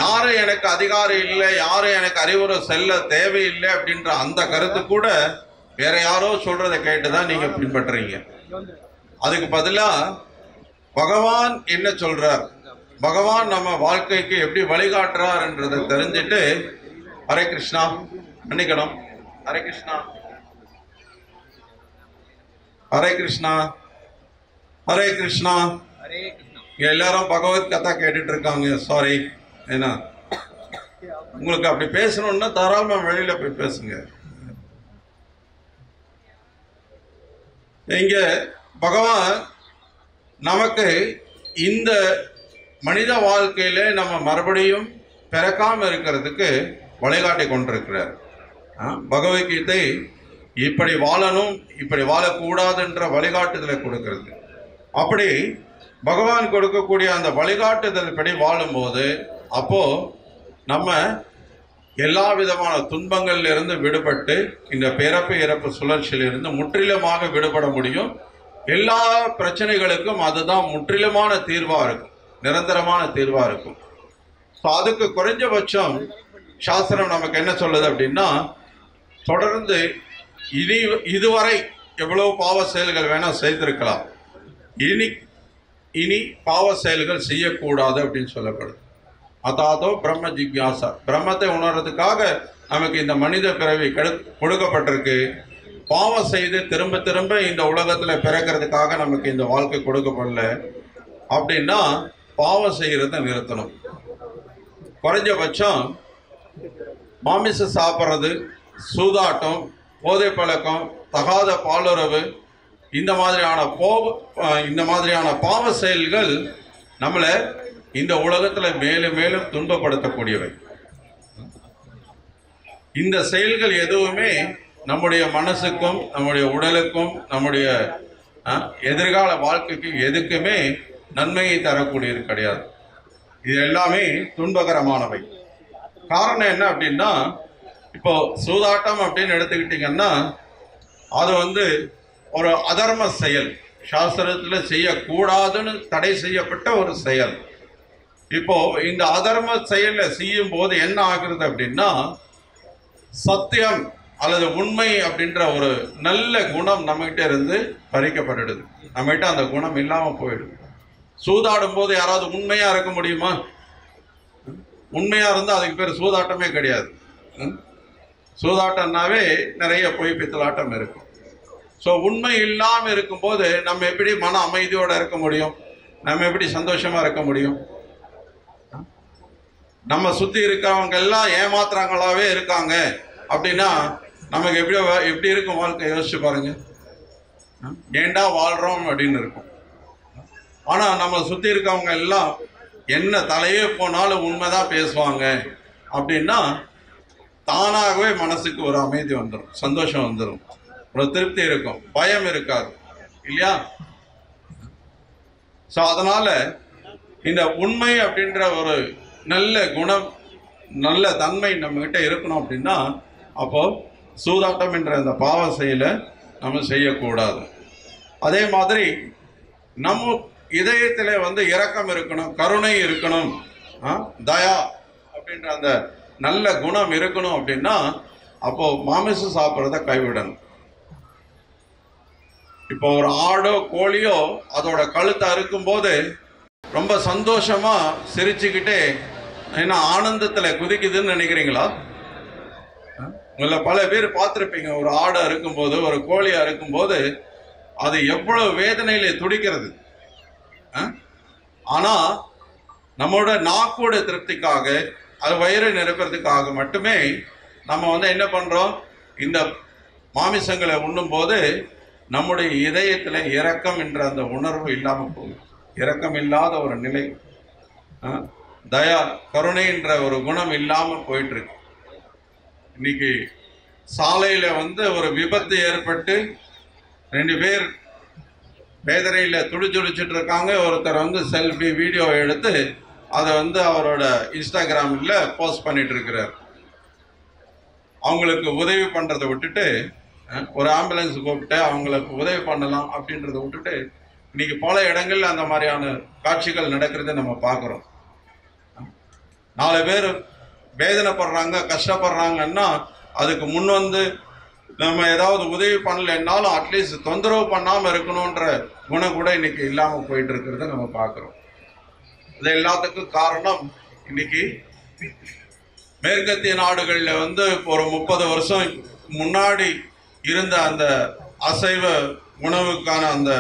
யாரும் எனக்கு அதிகாரம் இல்லை, யாரும் எனக்கு அறிவுரை செல்ல தேவையில்லை அப்படின்ற அந்த கருத்து கூட வேற யாரோ சொல்றதை கேட்டுதான் நீங்க பின்பற்றுறீங்க. அதுக்கு பதிலா பகவான் என்ன சொல்றார், பகவான் நம்ம வாழ்க்கைக்கு எப்படி வழிகாட்டுறார் என்றதை தெரிஞ்சுட்டு ஹரே கிருஷ்ணா மன்னிக்கணும், ஹரே கிருஷ்ணா ஹரே கிருஷ்ணா ஹரே கிருஷ்ணா. எல்லாரும் பகவத் கதா கேட்டுட்டு இருக்காங்க. சாரி, ஏன்னா உங்களுக்கு அப்படி பேசணும்னா தாராளமா வெளியில போய் பேசுங்க. இங்க பகவான் நமக்கு இந்த மனித வாழ்க்கையில நம்ம மறுபடியும் பிறக்காம இருக்கிறதுக்கு வழிகாட்டி கொண்டிருக்கிறார். பகவத்கீதை இப்படி வாழணும் இப்படி வாழக்கூடாதுன்ற வழிகாட்டுதலை கொடுக்கிறது. அப்படி பகவான் கொடுக்கக்கூடிய அந்த வழிகாட்டுதல் படி வாழும்போது அப்போ நம்ம எல்லா விதமான துன்பங்கள்ல இருந்து விடுபட்டு இந்த பிறப்பு இறப்பு சுழற்சியிலிருந்து முற்றிலுமாக விடுபட முடியும். எல்லா பிரச்சனைகளுக்கும் அதுதான் முற்றிலுமான தீர்வா இருக்கும், நிரந்தரமான தீர்வா இருக்கும். அதுக்கு குறைஞ்சபட்சம் சாஸ்திரம் நமக்கு என்ன சொல்லுது அப்படின்னா, தொடர்ந்து இதுவரை எவ்வளவு பாவ செயல்கள் வேணா செய்திருக்கலாம், இனி பாவ செயல்கள் செய்யக்கூடாது அப்படின்னு சொல்லப்படுது. அதாதோ பிரம்ம ஜிக்யாசா, பிரம்மத்தை உணர்றதுக்காக நமக்கு இந்த மனித பிறவி கொடுக்கப்பட்டிருக்கு. பாவம் செய்து திரும்ப திரும்ப இந்த உலகத்துல பிறக்கிறதுக்காக நமக்கு இந்த வாழ்க்கை கொடுக்கப்படல அப்படின்னா பாவம் செய்யறத நிறுத்தணும். குறைஞ்சபட்சம் மாமிசம் சாப்பிட்றது, சூதாட்டம், போதை பழக்கம், தகாத பாலுறவு, இந்த மாதிரியான பாவ செயல்கள் நம்மளை இந்த உலகத்தில் மேலும் மேலும் துன்பப்படுத்தக்கூடியவை. இந்த செயல்கள் எதுவுமே நம்முடைய மனசுக்கும் நம்முடைய உடலுக்கும் நம்முடைய எதிர்கால வாழ்க்கைக்கு எதுக்குமே நன்மையை தரக்கூடியது கிடையாது. இது எல்லாமே துன்பகரமானவை. காரணம் என்ன அப்படின்னா, இப்போ சூதாட்டம் அப்படின்னு எடுத்துக்கிட்டிங்கன்னா அது ஒரு அதர்ம செயல், சாஸ்திரத்தில் செய்யக்கூடாதுன்னு தடை செய்யப்பட்ட ஒரு செயல். இப்போ இந்த அதர்ம செயலை செய்யும் போது என்ன ஆகுறது அப்படின்னா, சத்தியம் அல்லது உண்மை அப்படின்ற ஒரு நல்ல குணம் நம்மகிட்ட இருந்து பறிக்கப்பட்டுடுது. நம்மகிட்ட அந்த குணம் இல்லாமல் போயிடுது. சூதாடும் போது யாராவது உண்மையா இருக்க முடியுமா? உண்மையா இருந்தால் அதுக்கு பேர் சூதாட்டமே கிடையாது. சூதாட்டம்னாவே நிறைய பொய் பித்தலாட்டம் இருக்கும். ஸோ உண்மை இல்லாமல் இருக்கும்போது நம்ம எப்படி மன அமைதியோடு இருக்க முடியும்? நம்ம எப்படி சந்தோஷமா இருக்க முடியும்? நம்ம சுற்றி இருக்கிறவங்க எல்லாம் ஏமாத்துறாங்களாவே இருக்காங்க அப்படின்னா நமக்கு எப்படி இருக்கும் வாழ்க்கை? யோசிச்சு பாருங்க. ஏண்டா வாழ்றோம் அப்படின்னு இருக்கும். ஆனால் நம்ம சுற்றி இருக்கவங்க எல்லாம் என்ன தலையே போனாலும் உண்மைதான் பேசுவாங்க அப்படின்னா தானாகவே மனசுக்கு ஒரு அமைதி வந்துடும், சந்தோஷம் வந்துடும், ஒரு திருப்தி இருக்கும், பயம் இருக்காது இல்லையா? ஸோ அதனால இந்த உண்மை அப்படின்ற ஒரு நல்ல குணம், நல்ல தன்மை நம்மகிட்ட இருக்கணும் அப்படின்னா அப்போ சூதாட்டம் என்ற அந்த பாவ செயலை நம்ம செய்யக்கூடாது. அதே மாதிரி நம்ம இதயத்தில் இரக்கம் இருக்கணும், கருணை இருக்கணும், தயா அப்படின்ற அந்த நல்ல குணம் இருக்கணும் அப்படின்னா அப்போ மாமிசம் சாப்பிட்றத கைவிடணும். இப்போ ஒரு ஆடோ கோழியோ அதோட கழுத்தை அறுக்கும்போது ரொம்ப சந்தோஷமா சிரிச்சுக்கிட்டே என்ன ஆனந்தத்தில் குதிக்குதுன்னு நினைக்கிறீங்களா? உங்களை பல பேர் பார்த்துருப்பீங்க. ஒரு ஆடை அறுக்கும்போது, ஒரு கோழியை அறுக்கும்போது அது எவ்வளவு வேதனையில துடிக்கிறது. ஆனா நம்மளோட நாக்கோட திருப்திக்காக, அது வயிறு நிரப்புறதுக்காக மட்டுமே நம்ம என்ன பண்றோம்? இந்த மாமிசங்களை உண்ணும் போது நம்முடைய இதயத்தில் இரக்கம் என்ற அந்த உணர்வு இல்லாமல் போகுது. இரக்கம் இல்லாத ஒரு நிலை, தயா கருணை என்ற ஒரு குணம் இல்லாமல் போயிட்டு இருக்கு. இன்னைக்கு சாலையில ஒரு விபத்து ஏற்பட்டு 2 பேர் வேதனையில துடிச்சுடிச்சுட்டு இருக்காங்க. ஒருத்தர் செல்ஃபி வீடியோ எடுத்து அதை அவரோட இன்ஸ்டாகிராமில் போஸ்ட் பண்ணிட்டு இருக்கிறார். அவங்களுக்கு உதவி பண்றதை விட்டுட்டு, ஒரு ஆம்புலன்ஸ் கூப்பிட்டு அவங்களுக்கு உதவி பண்ணலாம் அப்படின்றத விட்டுட்டு இன்னைக்கு பல இடங்கள்ல அந்த மாதிரியான காட்சிகள் நடக்கிறத நம்ம பார்க்குறோம். 4 பேர் வேதனைப்படுறாங்க, கஷ்டப்படுறாங்கன்னா அதுக்கு முன் நம்ம ஏதாவது உதவி பண்ணலைன்னாலும் அட்லீஸ்ட் தொந்தரவு பண்ணாமல் இருக்கணுன்ற குணம் கூட இன்னைக்கு இல்லாமல் போயிட்டு இருக்கிறத நம்ம பார்க்குறோம். இது எல்லாத்துக்கும் காரணம் இன்னைக்கு மேற்கத்திய நாடுகளில் ஒரு 30 வருஷம் முன்னாடி இருந்த அந்த அசைவ உணவுக்கான அந்த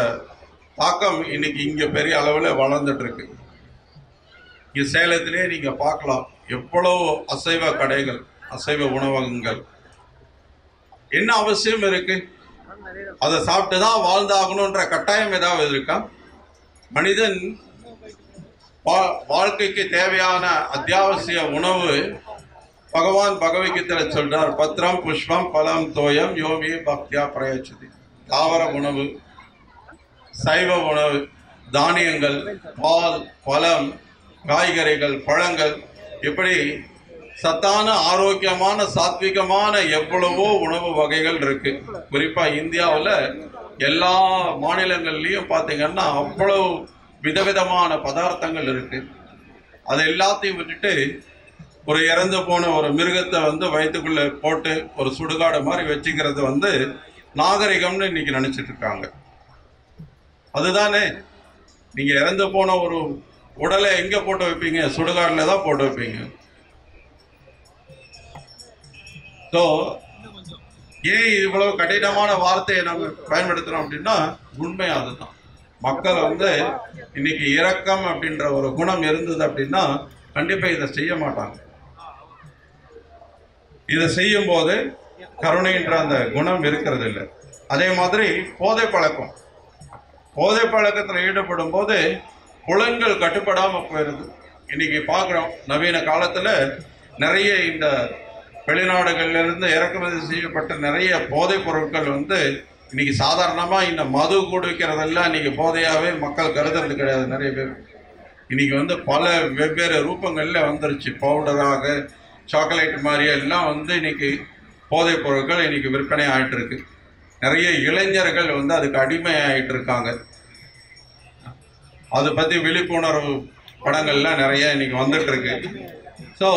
தாக்கம் இன்னைக்கு இங்கே பெரிய அளவில் வளர்ந்துட்டு இருக்கு. இங்கே சேலத்திலே நீங்கள் பார்க்கலாம் எவ்வளவு அசைவ கடைகள், அசைவ உணவகங்கள். என்ன அவசியம் இருக்கு? அதை சாப்பிட்டு தான் வாழ்ந்தாகணுன்ற கட்டாயம் ஏதாவது இருக்கா? மனிதன் வாழ்க்கைக்கு தேவையான அத்தியாவசிய உணவு பகவான் பகவத்கீதையில் சொல்றார், பத்ரம் புஷ்பம் பலம் தோயம் யோமி பக்தியா பிரயச்சதி. தாவர உணவு, சைவ உணவு, தானியங்கள், பால், பழம், காய்கறிகள், பழங்கள், இப்படி சத்தான ஆரோக்கியமான சாத்விகமான எவ்வளவோ உணவு வகைகள் இருக்கு. குறிப்பா இந்தியாவில் எல்லா மாநிலங்கள்லயும் பார்த்தீங்கன்னா அவ்வளவு விதவிதமான பதார்த்தங்கள் இருக்கு. அது எல்லாத்தையும் விட்டுட்டு ஒரு இறந்து போன ஒரு மிருகத்தை வயிற்றுக்குள்ள போட்டு ஒரு சுடுகாடு மாதிரி வச்சுக்கிறது நாகரிகம்னு இன்னைக்கு நினைச்சிட்டு இருக்காங்க. அதுதானே, நீங்க இறந்து போன ஒரு உடலை எங்க போட்டு வைப்பீங்க? சுடுகாடுல தான் போட்டு வைப்பீங்க. ஸோ ஏன் இவ்வளவு கடினமான வார்த்தையை நம்ம பயன்படுத்துறோம் அப்படின்னா உண்மை அதுதான். மக்கள் இன்னைக்கு இரக்கம் அப்படின்ற ஒரு குணம் இருந்தது அப்படின்னா கண்டிப்பா இதை செய்ய மாட்டாங்க. இதை செய்யும் போது கருணைன்ற அந்த குணம் இருக்கிறது இல்லை. அதே மாதிரி போதை பழக்கத்தில் ஈடுபடும் போது புலன்கள் கட்டுப்படாம போயிருது. இன்னைக்கு பார்க்குறோம், நவீன காலத்துல நிறைய இந்த வெளிநாடுகள்ல இருந்து இறக்குமதி செய்யப்பட்ட நிறைய போதைப் பொருட்கள் இன்னைக்கு சாதாரணமா இந்த மது குடிக்கிறதெல்லாம் இன்னைக்கு போதையாவே மக்கள் கருதுறது கிடையாது. நிறைய பேர் இன்னைக்கு பல வெவ்வேறு ரூபங்கள்ல வந்துருச்சு. பவுடராக, சாக்லேட் மாதிரி எல்லாம் இன்னைக்கு போதைப் பொருட்கள் இன்னைக்கு விற்பனை ஆயிட்டு இருக்கு. நிறைய இளைஞர்கள் அதுக்கு அடிமை ஆயிட்டு இருக்காங்க. அதை பத்தி விழிப்புணர்வு படங்கள்லாம் நிறைய இன்னைக்கு வந்துட்டு இருக்கு. ஸோ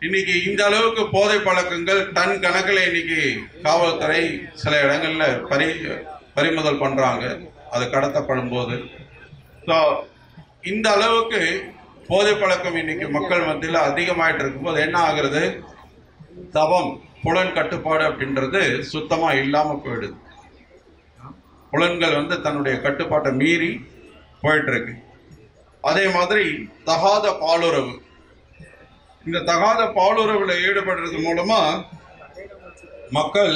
இன்னைக்கு இந்த அளவுக்கு போதை பழக்கங்கள் டன் கணக்கில் இன்னைக்கு காவல்துறை சில இடங்கள்ல பறிமுதல் பண்றாங்க, அது கடத்தப்படும் போது. ஸோ இந்த அளவுக்கு போதை பழக்கம் இன்னைக்கு மக்கள் மத்தியில் அதிகமாயிட்டு இருக்கும்போது என்ன ஆகுறது, தவம் புலன் கட்டுப்பாடு அப்படின்றது சுத்தமா இல்லாம போயிடுது. புலன்கள் தன்னுடைய கட்டுப்பாட்டை மீறி போயிட்டு இருக்கு. அதே மாதிரி தகாத பாலுறவு, இந்த தகாத பாலுறவுல ஈடுபடுறது மூலமா மக்கள்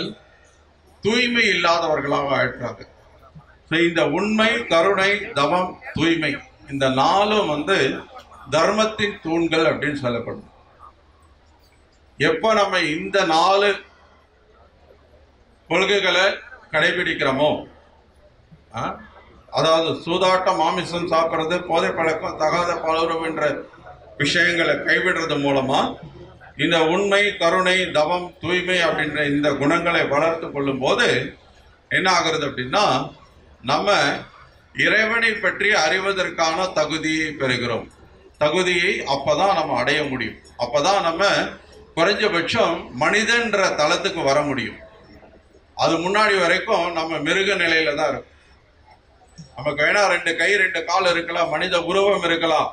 தூய்மை இல்லாதவர்களாக ஆயிட்டாங்க. இந்த உண்மை, கருணை, தவம், தூய்மை இந்த நாளும் தர்மத்தின் தூண்கள் அப்படின்னு சொல்லப்படும். எப்ப நம்ம இந்த 4 கொள்கைகளை கடைபிடிக்கிறோமோ, அதாவது சூதாட்டம், மாமிசம் சாப்பிட்றது, போதை பழக்கம், தகாத பாலுறவு என்ற விஷயங்களை கைவிடுறது மூலமா இந்த உண்மை, கருணை, தவம், தூய்மை அப்படின்ற இந்த குணங்களை வளர்த்து கொள்ளும் போது என்ன ஆகுறது அப்படின்னா, நம்ம இறைவனை பற்றி அறிவதற்கான தகுதியை பெறுகிறோம். தகுதியை அப்பதான் நம்ம அடைய முடியும். அப்பதான் நம்ம குறைஞ்சபட்சம் மனிதன்ற தளத்துக்கு வர முடியும். அது முன்னாடி வரைக்கும் நம்ம மிருக நிலையில தான் இருக்கும். நமக்கு வேணா 2 கை 2 கால் இருக்கலாம், மனித உருவம் இருக்கலாம்.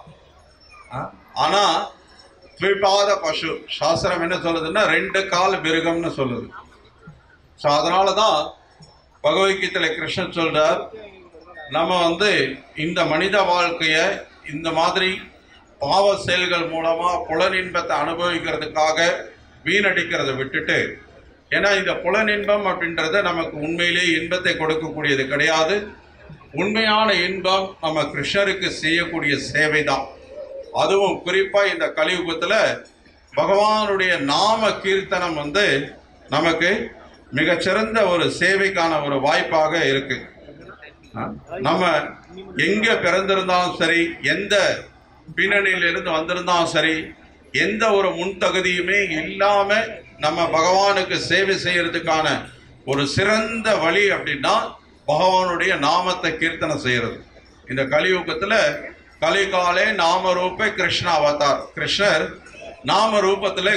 ஆனா துய்பாத பசு சாஸ்திரம் என்ன சொல்லுதுன்னா 2 கால் மிருகம்னு சொல்லுது. ஸோ அதனாலதான் பகவத்கீதையில கிருஷ்ணன் சொல்றார், நம்ம இந்த மனித வாழ்க்கைய இந்த மாதிரி பாவ செயல்கள் மூலமா புலனின்பத்தை அனுபவிக்கிறதுக்காக வீணடிக்கிறத விட்டுட்டு, ஏன்னா இந்த புலனின்பம் அப்படின்றத நமக்கு உண்மையிலேயே இன்பத்தை கொடுக்கக்கூடியது கிடையாது. உண்மையான இன்பம் நம்ம கிருஷ்ணருக்கு செய்யக்கூடிய சேவை தான். அதுவும் குறிப்பா இந்த கலியுகத்துல பகவானுடைய நாம கீர்த்தனம் நமக்கு மிகச்சிறந்த ஒரு சேவைக்கான ஒரு வாய்ப்பாக இருக்கு. நம்ம எங்க பிறந்திருந்தாலும் சரி, எந்த பின்னணியிலிருந்து வந்திருந்தாலும் சரி, எந்த ஒரு முன்தகுதியுமே இல்லாம நம்ம பகவானுக்கு சேவை செய்யறதுக்கான ஒரு சிறந்த வழி அப்படின்னா பகவானுடைய நாமத்தை கீர்த்தனை செய்யறது. இந்த கலியுகத்துல கலிகாலே நாம ரூபே கிருஷ்ண அவதார், கிருஷ்ணர் நாம ரூபத்துல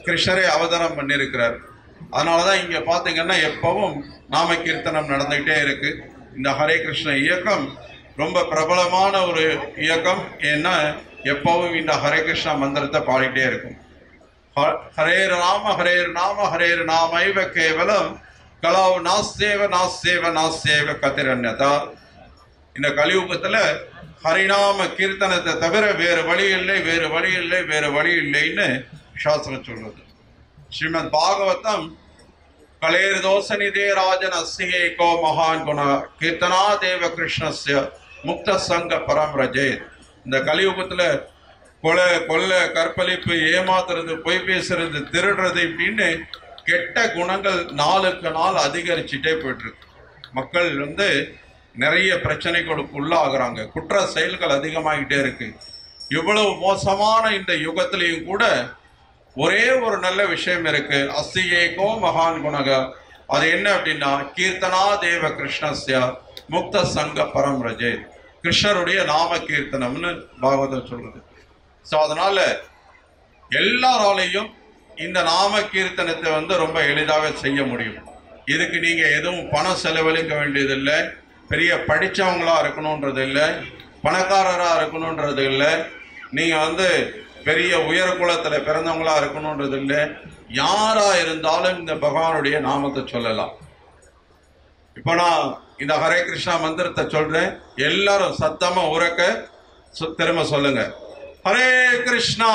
கிருஷ்ணரை அவதாரம் பண்ணியிருக்கிறார். அதனாலதான் இங்க பாத்தீங்கன்னா எப்பவும் நாம கீர்த்தனம் நடந்துகிட்டே இருக்கு. இந்த ஹரே கிருஷ்ண இயக்கம் ரொம்ப பிரபலமான ஒரு இயக்கம். ஏன்னா எப்பவும் இந்த ஹரே கிருஷ்ணா மந்திரத்தை பாடிட்டே இருக்கும். ஹரேர் நாம ஹரேர் நாம ஹரேர் நாமைவ கேவலம் கலாவ் நாஸ்தேவ நாஸ்தேவ நாஸ்தேவ கதிரண்யதா. இந்த கலியுகத்துல ஹரிநாம கீர்த்தனத்தை தவிர வேறு வழி இல்லை, வேறு வழி இல்லை, வேறு வழி இல்லைன்னு சாஸ்திரம் சொல்றது. ஸ்ரீமத் பாகவதம் கலேர் தோசனிதே ராஜன் அஸ்திகேகோ மகான் குண கீர்த்தனா தேவ கிருஷ்ணஸ்ய முக்த சங்க பரம் ரஜே. இந்த கலியுகத்துல கொலை, கற்பழிப்பு, ஏமாத்துறது, பொய் பேசுறது, திருடுறது இப்படின்னு கெட்ட குணங்கள் நாளுக்கு நாள் அதிகரிச்சுட்டே போயிட்டு இருக்கு. மக்கள் நிறைய பிரச்சனைகளுக்கு உள்ளாகிறாங்க. குற்ற செயல்கள் அதிகமாகிட்டே இருக்கு. இவ்வளவு மோசமான இந்த யுகத்திலையும் கூட ஒரே ஒரு நல்ல விஷயம் இருக்கு, அஸ்திகேகோ மகான் குணக. அது என்ன அப்படின்னா கீர்த்தனா தேவ கிருஷ்ணஸ்ய முக்த சங்க பரம் ரஜே. கிருஷ்ணருடைய நாம கீர்த்தனம்னு பாகவதம் சொல்றது. ஸோ அதனால எல்லாராலையும் இந்த நாம கீர்த்தனத்தை ரொம்ப எளிதாக செய்ய முடியும். இதுக்கு நீங்க எதுவும் பணம் செலவழிக்க வேண்டியதில்லை, பெரிய படித்தவங்களா இருக்கணுன்றது இல்லை, பணக்காரராக இருக்கணுன்றது இல்லை, நீங்க பெரிய உயர் குலத்தில் பிறந்தவங்களா இருக்கணுன்றது இல்லை. யாரா இருந்தாலும் இந்த பகவானுடைய நாமத்தை சொல்லலாம். இப்போ நான் இந்த ஹரே கிருஷ்ணா மந்திரத்தை சொல்றேன், எல்லாரும் சத்தமா உறக்க திரும்ப சொல்லுங்க. ஹரே கிருஷ்ணா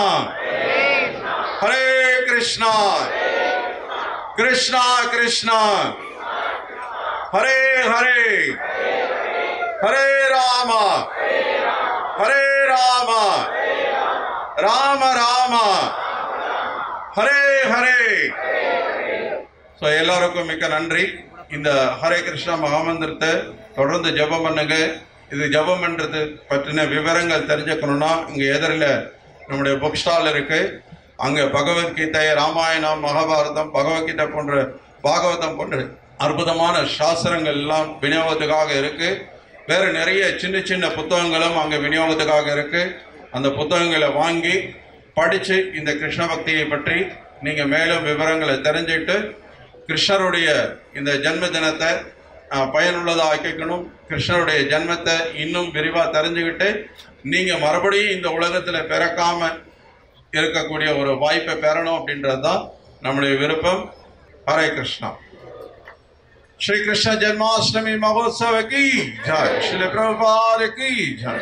ஹரே கிருஷ்ணா கிருஷ்ணா கிருஷ்ணா ஹரே ஹரே ஹரே ராம ஹரே ராம ராம ராம ஹரே ஹரே. ஸோ எல்லாருக்கும் மிக்க நன்றி. இந்த ஹரே கிருஷ்ணா மகாமந்திரத்தை தொடர்ந்து ஜபம் பண்ணுங்க. இது ஜபம் பண்ணுறது பற்றின விவரங்கள் தெரிஞ்சுக்கணும்னா இங்கே எதிரில் நம்முடைய புக் ஸ்டால் இருக்கு. அங்கே பகவத்கீதை, ராமாயணம், மகாபாரதம், பகவத்கீதை போன்ற பாகவதம் போன்ற அற்புதமான சாஸ்திரங்கள் எல்லாம் விநியோகத்துக்காக இருக்கு. வேறு நிறைய சின்ன சின்ன புத்தகங்களும் அங்கே விநியோகத்துக்காக இருக்கு. அந்த புத்தகங்களை வாங்கி படித்து இந்த கிருஷ்ண பக்தியை பற்றி நீங்கள் மேலும் விவரங்களை தெரிஞ்சுட்டு கிருஷ்ணருடைய இந்த ஜென்ம தினத்தை பயனுள்ளதாக ஆக்கிக்கணும். கிருஷ்ணருடைய ஜென்மத்தை இன்னும் விரிவாக தெரிஞ்சுக்கிட்டு நீங்கள் மறுபடியும் இந்த உலகத்தில் பிறக்காமல் இருக்கக்கூடிய ஒரு வாய்ப்பை பெறணும் அப்படின்றது தான் நம்முடைய விருப்பம். ஹரே கிருஷ்ணா. श्री कृष्ण जन्माष्टमी महोत्सव की जय. श्री प्रभुपाद की जय.